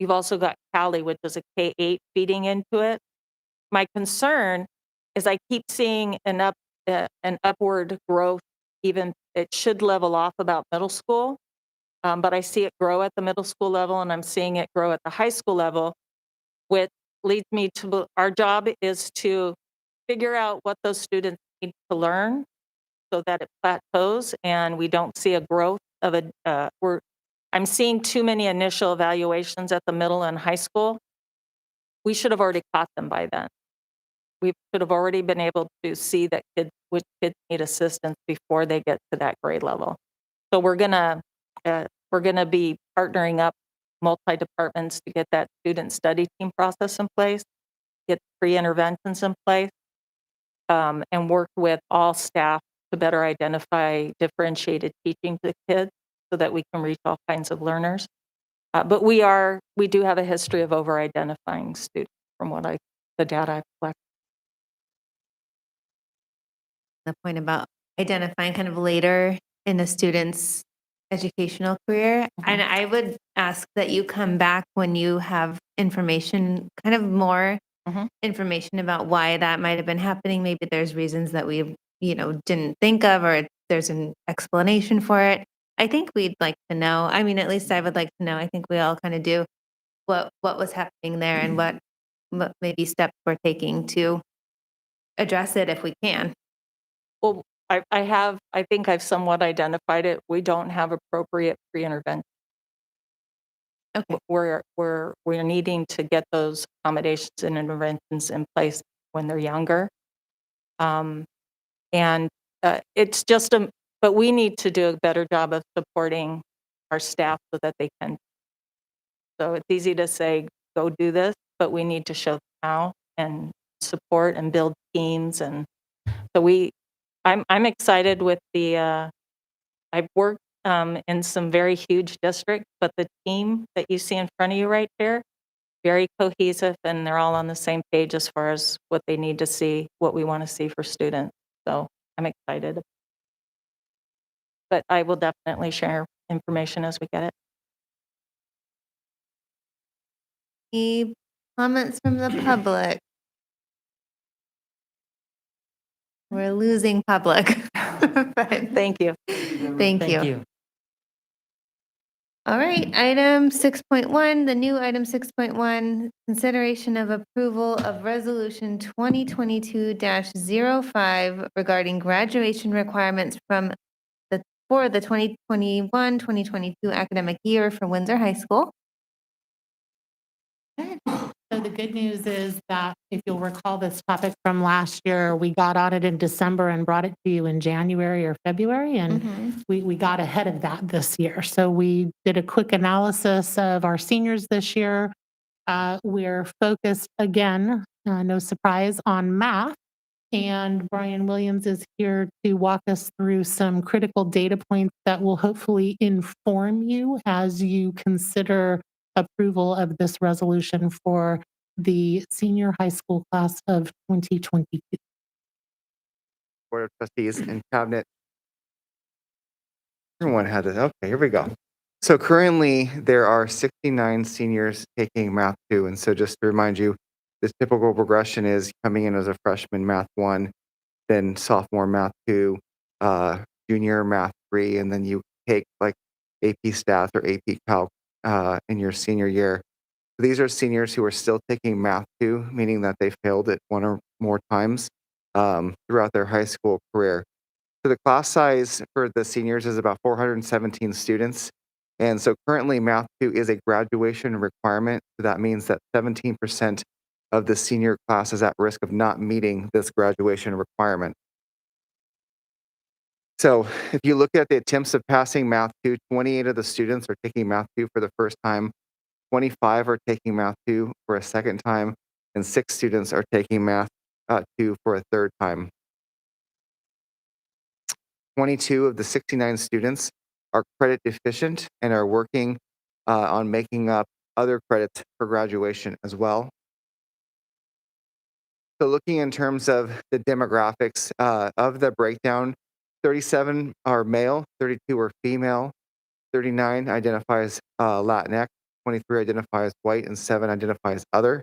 also got Cali, which is a K-8 feeding into it. My concern is I keep seeing an upward growth. Even it should level off about middle school. But I see it grow at the middle school level and I'm seeing it grow at the high school level, which leads me to our job is to figure out what those students need to learn so that it plateaus and we don't see a growth of I'm seeing too many initial evaluations at the middle and high school. We should have already caught them by then. We should have already been able to see which kids need assistance before they get to that grade level. So we're gonna be partnering up multi-departments to get that student study team process in place, get pre-interventions in place, and work with all staff to better identify differentiated teaching to kids so that we can reach all kinds of learners. But we do have a history of over-identifying students from the data I've collected. The point about identifying kind of later in a student's educational career. And I would ask that you come back when you have information, kind of more information about why that might have been happening. Maybe there's reasons that we, didn't think of, or there's an explanation for it. I think we'd like to know. I mean, at least I would like to know. I think we all kind of do what was happening there and what maybe steps we're taking to address it if we can. Well, I think I've somewhat identified it. We don't have appropriate pre-intervention. Okay. We're needing to get those accommodations and interventions in place when they're younger. It's just but we need to do a better job of supporting our staff so that they can. So it's easy to say, go do this, but we need to show them how and support and build teams. And so I'm excited with I've worked in some very huge districts, but the team that you see in front of you right there, very cohesive, and they're all on the same page as far as what they need to see, what we want to see for students. So I'm excited. But I will definitely share information as we get it. Any comments from the public? We're losing public. But Thank you. Thank you. All right, item 6.1, the new item 6.1, consideration of approval of resolution 2022-05 regarding graduation requirements for the 2021-2022 academic year for Windsor High School. So the good news is that if you'll recall this topic from last year, we got on it in December and brought it to you in January or February, and we got ahead of that this year. So we did a quick analysis of our seniors this year. We're focused again, no surprise, on math. And Brian Williams is here to walk us through some critical data points that will hopefully inform you as you consider approval of this resolution for the senior high school class of 2022. Board of Trustees and Cabinet. Everyone had it. Okay, here we go. So currently, there are 69 seniors taking Math 2. And so just to remind you, the typical progression is coming in as a freshman Math 1, then sophomore Math 2, junior Math 3, and then you take like AP Stats or AP Calc in your senior year. These are seniors who are still taking Math 2, meaning that they failed it one or more times throughout their high school career. So the class size for the seniors is about 417 students. And so currently Math 2 is a graduation requirement. So that means that 17% of the senior class is at risk of not meeting this graduation requirement. So if you look at the attempts of passing Math 2, 28 of the students are taking Math 2 for the first time, 25 are taking Math 2 for a second time, and 6 students are taking Math 2 for a third time. 22 of the 69 students are credit deficient and are working on making up other credits for graduation as well. So looking in terms of the demographics of the breakdown, 37 are male, 32 are female, 39 identifies Latinx, 23 identifies white, and 7 identifies other.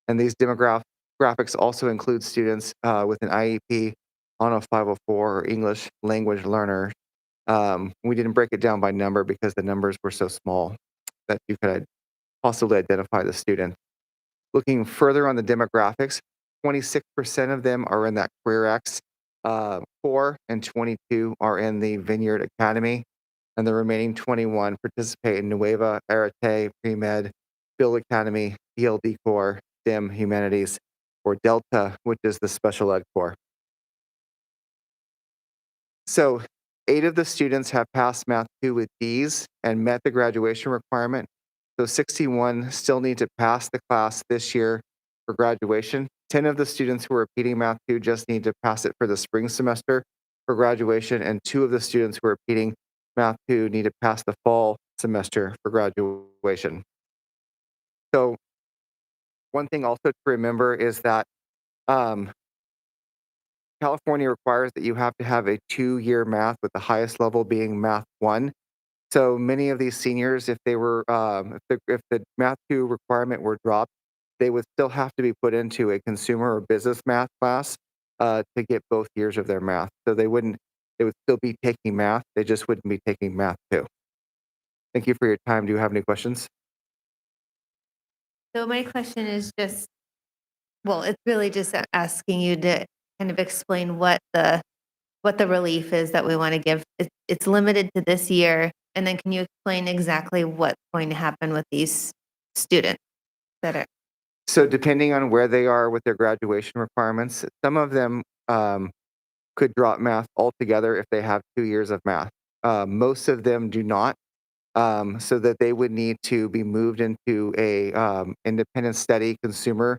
And these demographics also include students with an IEP on a 504 or English language learner. We didn't break it down by number because the numbers were so small that you could possibly identify the student. Looking further on the demographics, 26% of them are in that CareerX core, and 22 are in the Vineyard Academy, and the remaining 21 participate in Nueva, Arete, Pre-Med, Build Academy, ELD core, STEM, Humanities, or Delta, which is the special ed core. So 8 of the students have passed Math 2 with Ds and met the graduation requirement. So 61 still need to pass the class this year for graduation. 10 of the students who are repeating Math 2 just need to pass it for the spring semester for graduation, and 2 of the students who are repeating Math 2 need to pass the fall semester for graduation. So one thing also to remember is that California requires that you have to have a 2-year math, with the highest level being Math 1. So many of these seniors, if they were, if the Math 2 requirement were dropped, they would still have to be put into a consumer or business math class to get both years of their math. So they would still be taking math. They just wouldn't be taking Math 2. Thank you for your time. Do you have any questions? So my question is just, well, it's really just asking you to kind of explain what the relief is that we want to give. It's limited to this year. And then can you explain exactly what's going to happen with these students that are? So depending on where they are with their graduation requirements, some of them could drop math altogether if they have 2 years of math. Most of them do not, so that they would need to be moved into a independent study consumer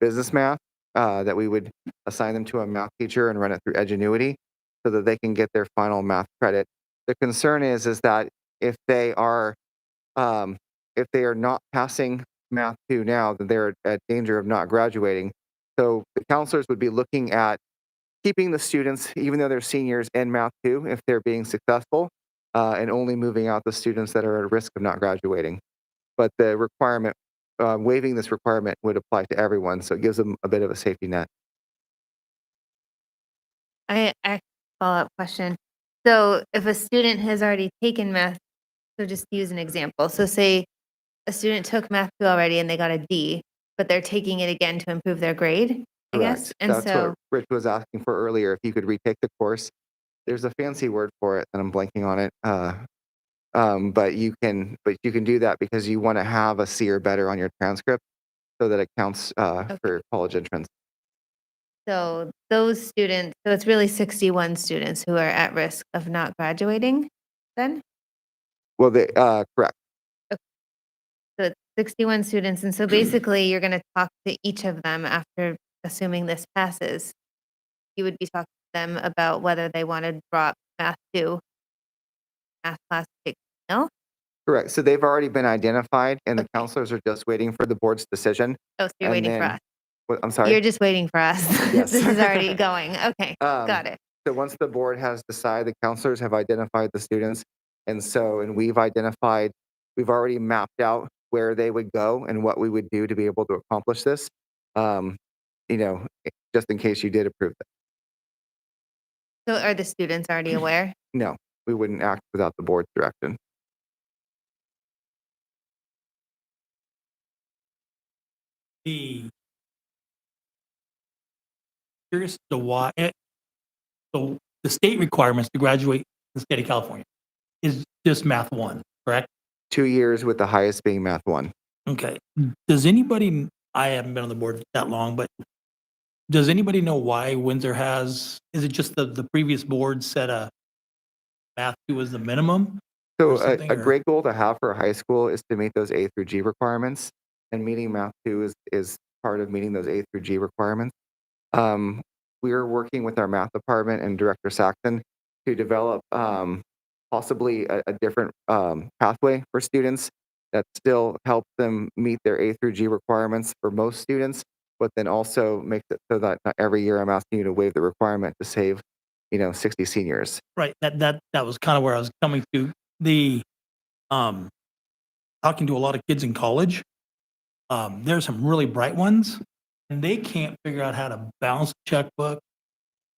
business math that we would assign them to a math teacher and run it through Edgenuity so that they can get their final math credit. The concern is that if they are not passing Math 2 now, then they're at danger of not graduating. So the counselors would be looking at keeping the students, even though they're seniors, in Math 2 if they're being successful, and only moving out the students that are at risk of not graduating. But the requirement, waiving this requirement would apply to everyone, so it gives them a bit of a safety net. I follow-up question. So if a student has already taken math, so just use an example. So say a student took Math 2 already and they got a D, but they're taking it again to improve their grade, I guess? Correct. And That's so, what Rich was asking for earlier, if you could retake the course. There's a fancy word for it, and I'm blanking on it. But you can do that because you want to have a C or better on your transcript so that it counts for college entrance. so those students, so it's really 61 students who are at risk of not graduating then? Well, correct. So it's 61 students, and so basically you're gonna talk to each of them after assuming this passes. You would be talking to them about whether they wanna drop Math 2 math class, take no? Correct. So they've already been identified and the counselors are just waiting for the board's decision. Oh, so you're And waiting for then- us. I'm sorry? You're just waiting for us. Yes. This is already going. Okay, got it. So once the board has decided, the counselors have identified the students. And we've already mapped out where they would go and what we would do to be able to accomplish this. Just in case you did approve it. So are the students already aware? No, we wouldn't act without the board's direction. Curious to why, so the state requirements to graduate in the state of California is just Math 1, correct? 2 years with the highest being Math 1. Okay. Does anybody, I haven't been on the board that long, but does anybody know why Windsor is it just the previous board set a Math 2 as the minimum? So or something, a or- great goal to have for a high school is to meet those A through G requirements, and meeting Math 2 is part of meeting those A through G requirements. We're working with our math department and Director Saxon to develop possibly a different pathway for students that still helps them meet their A through G requirements for most students, but then also makes it so that not every year I'm asking you to waive the requirement to save, 60 seniors. Right, that was kind of where I was coming to. Talking to a lot of kids in college, there's some really bright ones, and they can't figure out how to balance a checkbook,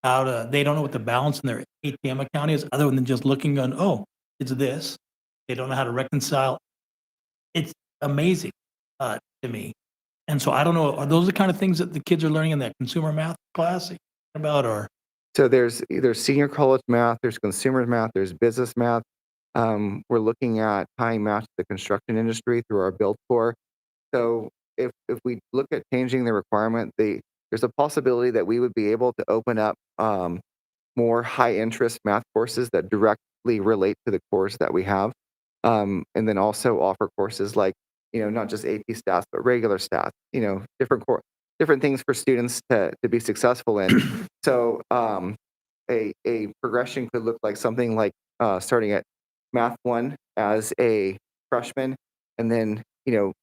they don't know what the balance in their ATM account is, other than just looking on, oh, it's this. They don't know how to reconcile. It's amazing to me. And so I don't know, are those the kind of things that the kids are learning in that consumer math class that you're talking about, or? So there's senior college math, there's consumer math, there's business math. We're looking at tying math to the construction industry through our Build Corps. So if we look at changing the requirement, there's a possibility that we would be able to open up more high interest math courses that directly relate to the course that we have. And then also offer courses like, not just AP stats, but regular stats, different things for students to be successful in. So a progression could look like something like starting at Math 1 as a freshman, and then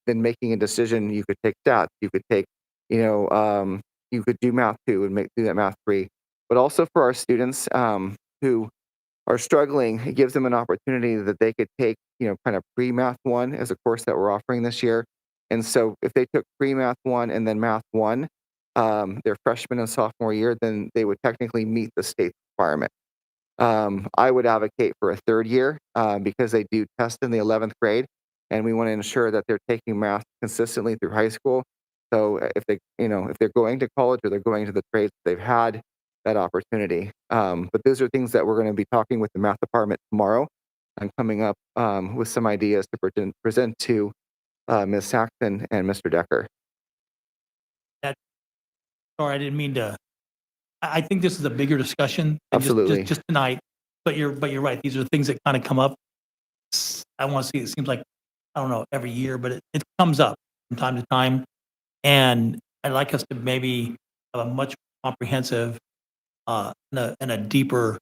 then making a decision. You could take stats, you could take, you could do Math 2 and do that Math 3. But also for our students who are struggling, it gives them an opportunity that they could take, kind of pre-Math 1 as a course that we're offering this year. And so if they took pre-Math 1 and then Math 1, their freshman and sophomore year, then they would technically meet the state requirement. I would advocate for a third year because they do test in the 11th grade, and we want to ensure that they're taking math consistently through high school. So if they're going to college or they're going to the trades, they've had that opportunity. But those are things that we're going to be talking with the math department tomorrow and coming up with some ideas to present to Ms. Saxon and Mr. Decker. Sorry, I didn't mean to. I think this is a bigger discussion than Absolutely. just tonight. But you're right. These are things that kind of come up. I want to see. It seems like, I don't know, every year, but it comes up from time to time. And I'd like us to maybe have a much comprehensive and a deeper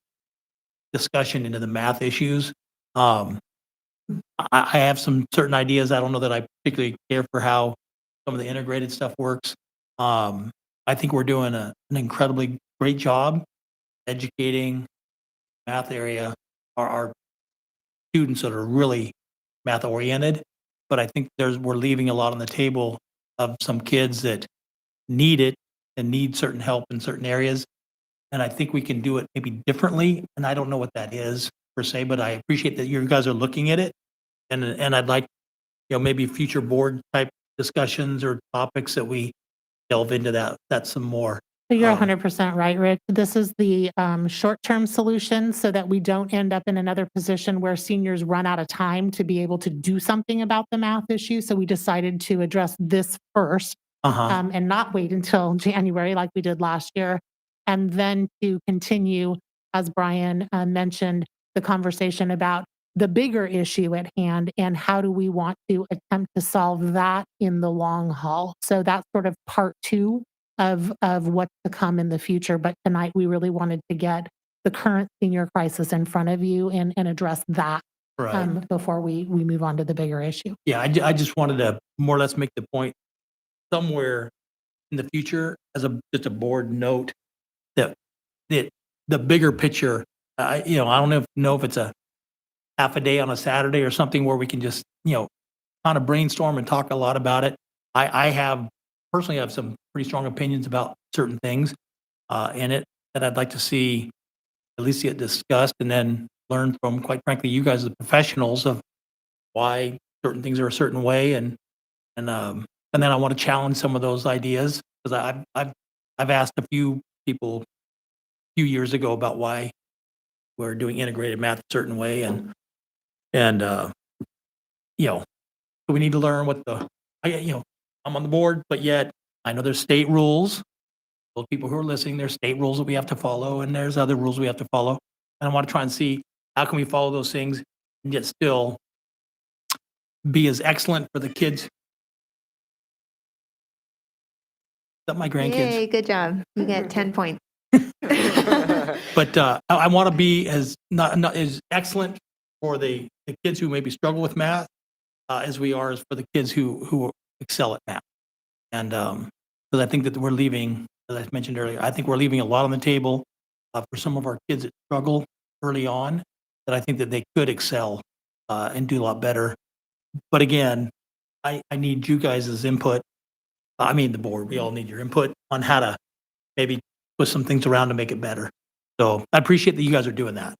discussion into the math issues. I have some certain ideas. I don't know that I particularly care for how some of the integrated stuff works. I think we're doing an incredibly great job educating math area our students that are really math oriented, but I think we're leaving a lot on the table of some kids that need it and need certain help in certain areas. And I think we can do it maybe differently. And I don't know what that is per se, but I appreciate that you guys are looking at it. And I'd like, maybe future board type discussions or topics that we delve into that some more. So you're 100% right, Rick. This is the short-term solution so that we don't end up in another position where seniors run out of time to be able to do something about the math issue. So we decided to address this first and not wait until January like we did last year. And then to continue, as Brian mentioned, the conversation about the bigger issue at hand and how do we want to attempt to solve that in the long haul. So that's sort of part 2 of what's to come in the future. But tonight we really wanted to get the current senior crisis in front of you and address that Right. before we move on to the bigger issue. Yeah, I just wanted to more or less make the point somewhere in the future as just a board note that the bigger picture, I don't know if it's a half a day on a Saturday or something where we can just, kind of brainstorm and talk a lot about it. I personally have some pretty strong opinions about certain things in it that I'd like to see at least get discussed and then learn from, quite frankly, you guys, the professionals, of why certain things are a certain way, and then I want to challenge some of those ideas because I've asked a few people a few years ago about why we're doing integrated math a certain way, and we need to learn what I'm on the board, but yet I know there's state rules. Those people who are listening, there's state rules that we have to follow, and there's other rules we have to follow. And I want to try and see how can we follow those things and yet still be as excellent for the kids. Is that my grandkids? Yay, good job. You get 10 points. But I want to be as not as excellent for the kids who maybe struggle with math as we are for the kids who excel at math. And because I think that we're leaving, as I mentioned earlier, I think we're leaving a lot on the table for some of our kids that struggle early on, that I think that they could excel and do a lot better. But again, I need you guys' input. I mean, the board, we all need your input on how to maybe put some things around to make it better. So I appreciate that you guys are doing that.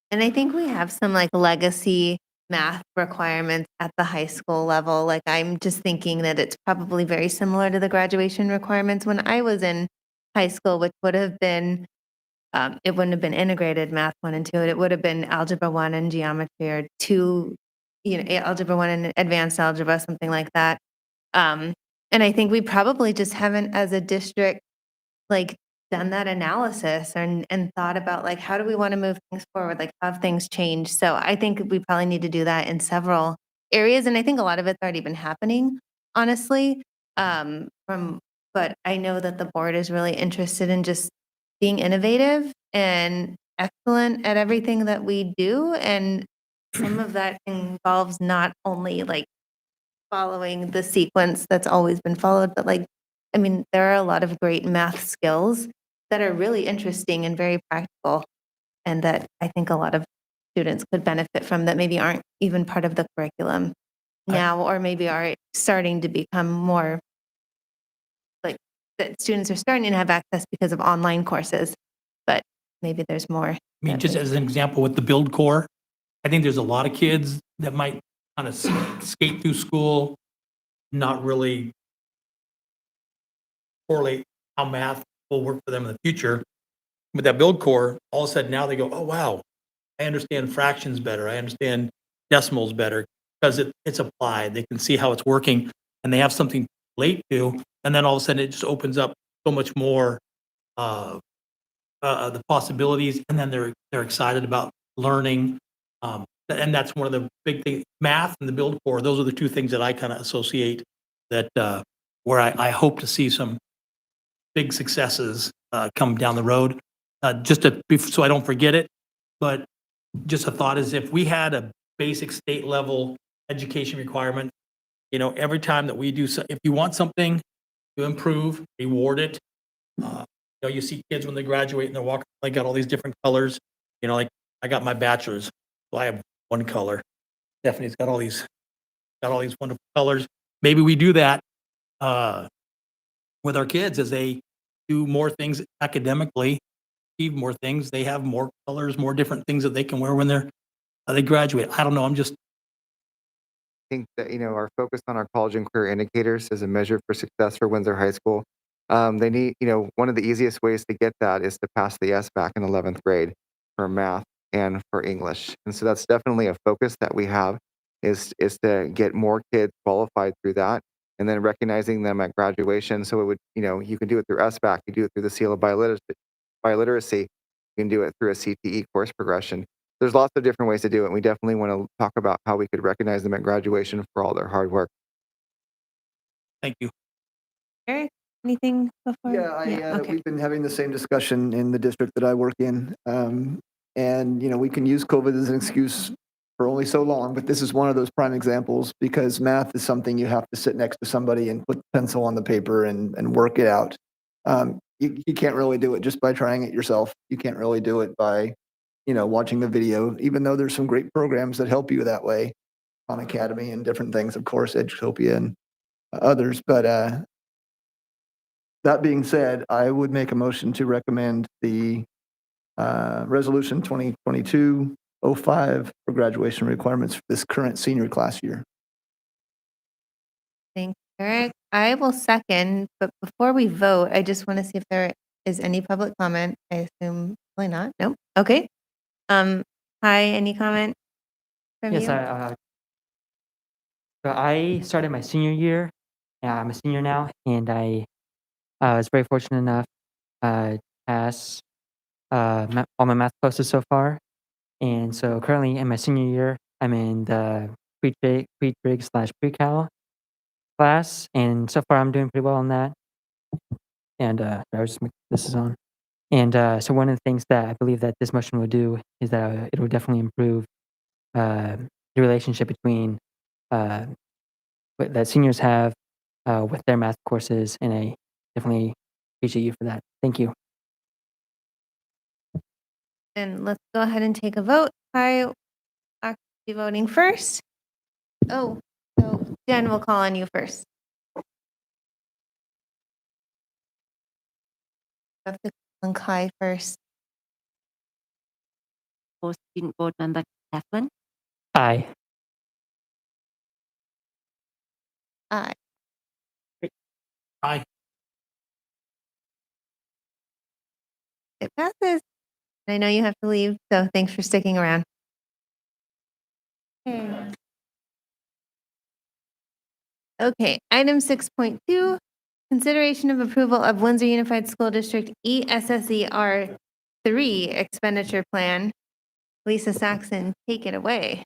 And I think we have some like legacy math requirements at the high school level. Like I'm just thinking that it's probably very similar to the graduation requirements when I was in high school, which would have been, it wouldn't have been integrated math 1 and 2. It would have been algebra 1 and geometry, or 2, algebra 1 and advanced algebra, something like that. And I think we probably just haven't, as a district, like done that analysis and thought about like, how do we want to move things forward? Like, have things changed? So I think we probably need to do that in several areas. And I think a lot of it's already been happening, honestly. But I know that the board is really interested in just being innovative and excellent at everything that we do. And some of that involves not only like following the sequence that's always been followed, but like, I mean, there are a lot of great math skills that are really interesting and very practical, and that I think a lot of students could benefit from that maybe aren't even part of the curriculum now, or maybe are starting to become more like that students are starting to have access because of online courses, but maybe there's more. I mean, just as an example with the Build Core, I think there's a lot of kids that might kind of skate through school, not really correlate how math will work for them in the future. With that Build Core, all of a sudden now they go, oh, wow, I understand fractions better. I understand decimals better because it's applied. They can see how it's working and they have something to relate to. And then all of a sudden it just opens up so much more the possibilities. And then they're excited about learning. And that's one of the big things, math and the Build Core. Those are the two things that I kind of associate that where I hope to see some big successes come down the road. So I don't forget it, but just a thought is if we had a basic state level education requirement, every time that we do, if you want something to improve, reward it. You see kids when they graduate and they're walking, they got all these different colors. Like I got my bachelor's, so I have one color. Stephanie's got all these wonderful colors. Maybe we do that with our kids as they do more things academically, achieve more things. They have more colors, more different things that they can wear when they graduate. I don't know. I'm just think that, our focus on our college and career indicators is a measure for success for Windsor High School. They need, one of the easiest ways to get that is to pass the SBAC in 11th grade for math and for English. And so that's definitely a focus that we have is to get more kids qualified through that and then recognizing them at graduation. So it would, you can do it through SBAC, you do it through the seal of biliteracy, you can do it through a CTE course progression. There's lots of different ways to do it. And we definitely want to talk about how we could recognize them at graduation for all their hard work. Thank you. Eric, anything before? Yeah, Okay. we've been having the same discussion in the district that I work in. And, we can use COVID as an excuse for only so long, but this is one of those prime examples because math is something you have to sit next to somebody and put the pencil on the paper and work it out. You can't really do it just by trying it yourself. You can't really do it by, watching the video, even though there's some great programs that help you that way, Khan Academy and different things, of course, Edutopia and others. But that being said, I would make a motion to recommend the Resolution 2022-05 for graduation requirements for this current senior class year. Thanks, Eric. I will second, but before we vote, I just want to see if there is any public comment. I assume probably not. Nope. Okay. Hi, any comment from Yes, you? so I started my senior year. I'm a senior now, and I was very fortunate enough to pass all my math courses so far. And so currently in my senior year, I'm in the pre-trig/pre-cal class, and so far I'm doing pretty well on that. And this is on. And so one of the things that I believe that this motion will do is that it will definitely improve the relationship between that seniors have with their math courses, and I definitely appreciate you for that. Thank you. And let's go ahead and take a vote. I actually voting first. Oh, so Jen will call on you first. I have to call on Kai first. Student Board Member Heflin. Aye. Aye. Aye. It passes. I know you have to leave, so thanks for sticking around. Okay, item 6.2, consideration of approval of Windsor Unified School District ESSER 3 expenditure plan. Lisa Saxon, take it away.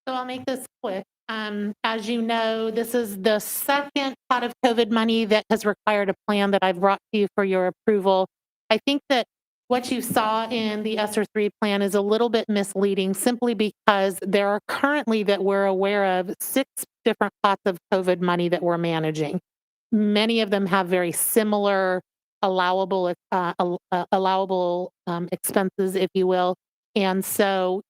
So I'll make this quick. As you know, this is the second pot of COVID money that has required a plan that I've brought to you for your approval. I think that what you saw in the ESSER 3 plan is a little bit misleading simply because there are currently, that we're aware of, 6 different pots of COVID money that we're managing. Many of them have very similar allowable expenses, if you will. And so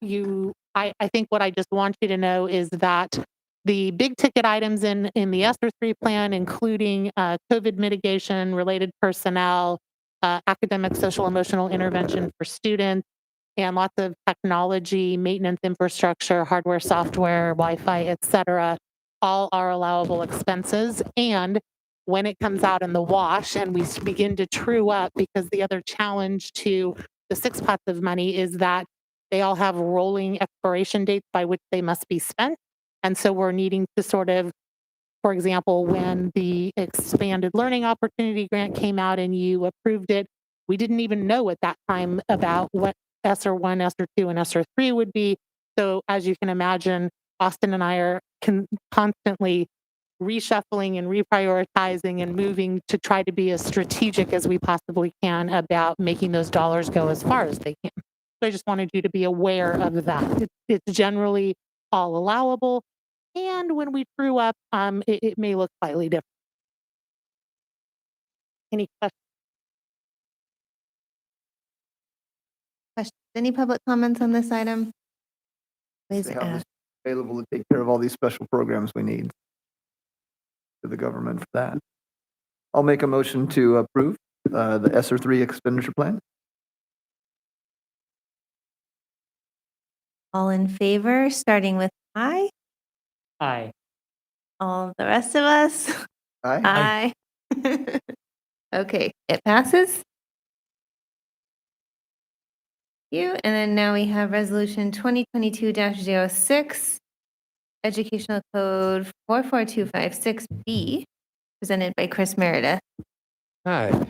I think what I just want you to know is that the big ticket items in the ESSER 3 plan, including COVID mitigation, related personnel, academic, social, emotional intervention for students, and lots of technology, maintenance infrastructure, hardware, software, Wi-Fi, et cetera, all are allowable expenses. And when it comes out in the wash and we begin to true up, because the other challenge to the 6 pots of money is that they all have rolling expiration dates by which they must be spent. And so we're needing to sort of, for example, when the expanded learning opportunity grant came out and you approved it, we didn't even know at that time about what ESSER 1, ESSER 2, and ESSER 3 would be. So as you can imagine, Austin and I are constantly reshuffling and reprioritizing and moving to try to be as strategic as we possibly can about making those dollars go as far as they can. So I just wanted you to be aware of that. It's generally all allowable. And when we true up, it may look slightly different. Any Questions? Any public comments on this item? Please They have ask. this available to take care of all these special programs we need to the government for that. I'll make a motion to approve the ESSER 3 expenditure plan. All in favor, starting with aye. Aye. All the rest of us? Aye. Aye. Okay, it passes. You. And then now we have resolution 2022-06, Educational Code 44256B, presented by Chris Meredith. Hi.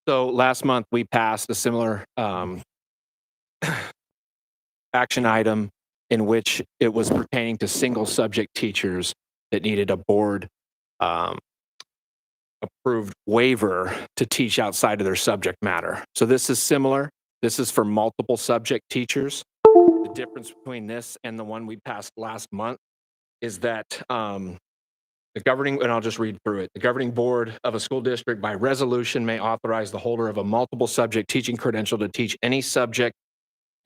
So last month we passed a similar action item in which it was pertaining to single subject teachers that needed a board approved waiver to teach outside of their subject matter. So this is similar. This is for multiple subject teachers. The difference between this and the one we passed last month is that the governing, and I'll just read through it. The governing board of a school district by resolution may authorize the holder of a multiple subject teaching credential to teach any subject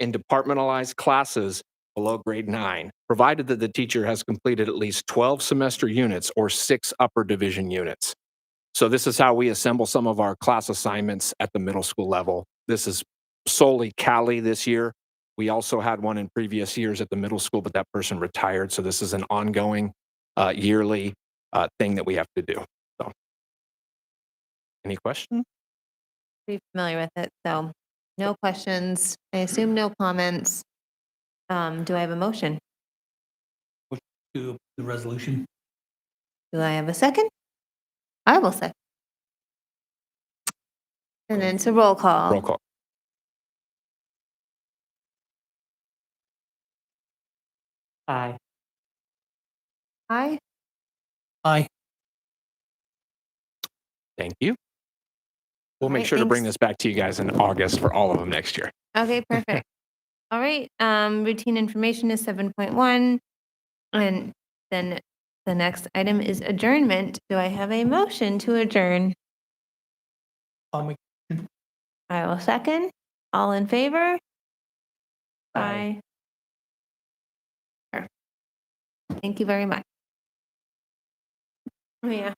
in departmentalized classes below grade 9, provided that the teacher has completed at least 12 semester units or 6 upper division units. So this is how we assemble some of our class assignments at the middle school level. This is solely Cali this year. We also had one in previous years at the middle school, but that person retired. So this is an ongoing yearly thing that we have to do. So, any questions? Pretty familiar with it, so no questions. I assume no comments. Do I have a motion? To the resolution. Do I have a second? I will second. And then it's a roll call. Roll call. Aye. Aye. Aye. Thank you. We'll All make right, sure to bring thanks. this back to you guys in August for all of them next year. Okay, perfect. All right, routine information is 7.1. And then the next item is adjournment. Do I have a motion to adjourn? I'll make I will second. All in favor? Aye. Thank you very much. Oh, yeah.